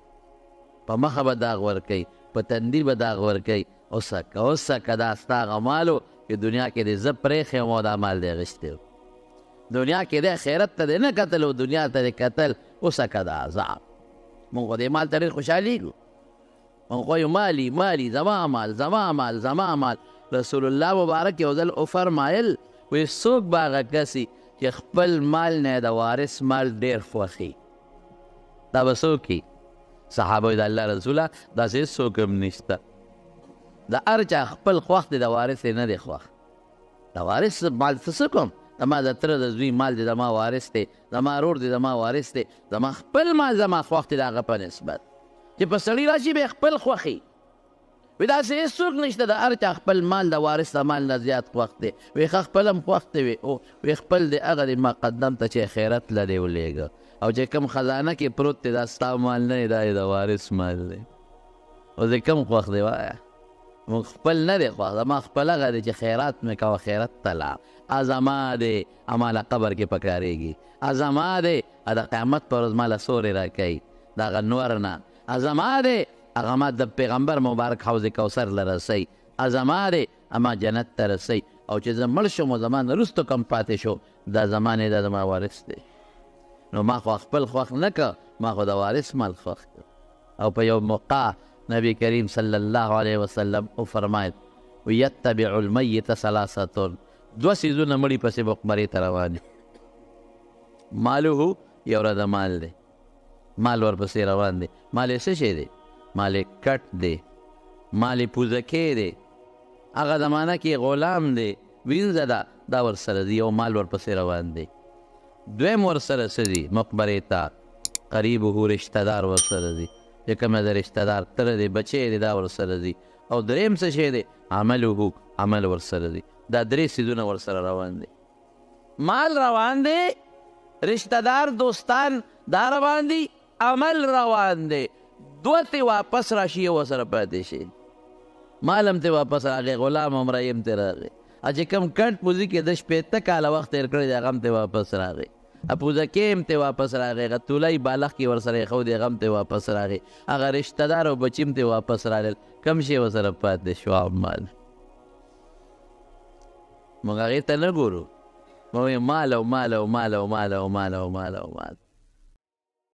په مخه به داغ ورکوي په تندي به داغ ورکوي اوسکه دا ستا هغه مالو چې دنیا کې دې زه پرېښی یم او دا مال دې اخیستی و دنیا کې دی خیرت ته دې نه کتل او دنیا ته دې کتل اوسکه د عذاب مونږ خو دې مال ته ډېر خوشحالېږو مونږ خو یو مالي مالي زما مال زما مال زما مال رسول الله مبارک یو ځل وفرمایل وایي څوک به هغه کسي چې خپل مال نه د وارث مال ډېر خوښي دا به څوک وي صحابه وایي د الله رسوله داسې هېڅوک هم نشته د هر چا خپل خوښ دی د وارث یې نه دی خوښ د وارث مال څه کوم زما د تره د زوی مال دی زما وارث دی زما رور دی زما وارث دی زما خپل مال زما خوښ دی د هغه په نسبت چې په سړي راشي به یې خپل خوښي وي داسې هېڅوک نشته د هر چا خپل مال د وارث د مال نه زیات خوښ دی وی ښه خپل هم خوښ دی وی خپل دی هغه دی ما قدم ته چې خیرت لرې ولېږه او چې کوم خزانه کې پروت دی دا ستا مال نه دی دا یې د وارث مال دی اوس یې کوم خوښ دی وایه مونږ خپل نه دی خوښ زما خپل هغه دی چې خیرات مې کوه خیرت ته لاړ زما دی اماله قبر کې پکارېږي زما دی د قیامت په ورځ ماله سورې راکوي د هغه نور نه زما دی هغه ما د پیغمبر مبارک حوض کوثر له رسوي زما دی اما جنت ته رسوي او چې زه مړ شم او زما نه وروسته کم پاتې شو دا زما نه دا زما وارث دی نو ما خو خپل خوښ نه که ما خو د وارث مال خوښ که او په یو موقع نبی کریم صلی الله علیه وسلم وفرمایل یتبع المیت ثلاثة دوه څیزونه مړي پسې مقبرې ته روان دي مالو یو رده مال دی مال ورپسې روان دی مال یې څه شی دی مال یې کټ دی مال یې پوزکې دی هغه زمانه کې غلام دی وینځه ده دا ورسره دی یو مال ورپسې روان دی دویم ورسره څه دي مقبرې ته قریبه رشته دار ورسره دی چې کومه د رشته دار تره دی بچی دی دا ورسره دی او دریم څه شی دی عمله عمل ورسره دی دا درې څیزونه ورسره روان دی مال روان دی رشته دار دوستان دا روان دی عمل روان دی دوه ته واپس راشي یو ورسره پاتې شي مال هم ته واپس راغی غلام هم رایم ته راغی چې کوم کټ پوزي کې د شپېته کاله وخت تېر کړی دی هغه هم ته واپس راغی پوزکې هم ته واپس راغی هغه تولی بالغ کې ورسره ایښودی هغه هم ته واپس راغی هغه رشته دار او بچي هم ته واپس راغلل کم شی ورسره پاتې شو مال موږ هغې ته نه ګورو موږ مال او مال او مال او مال او مال او مال او مال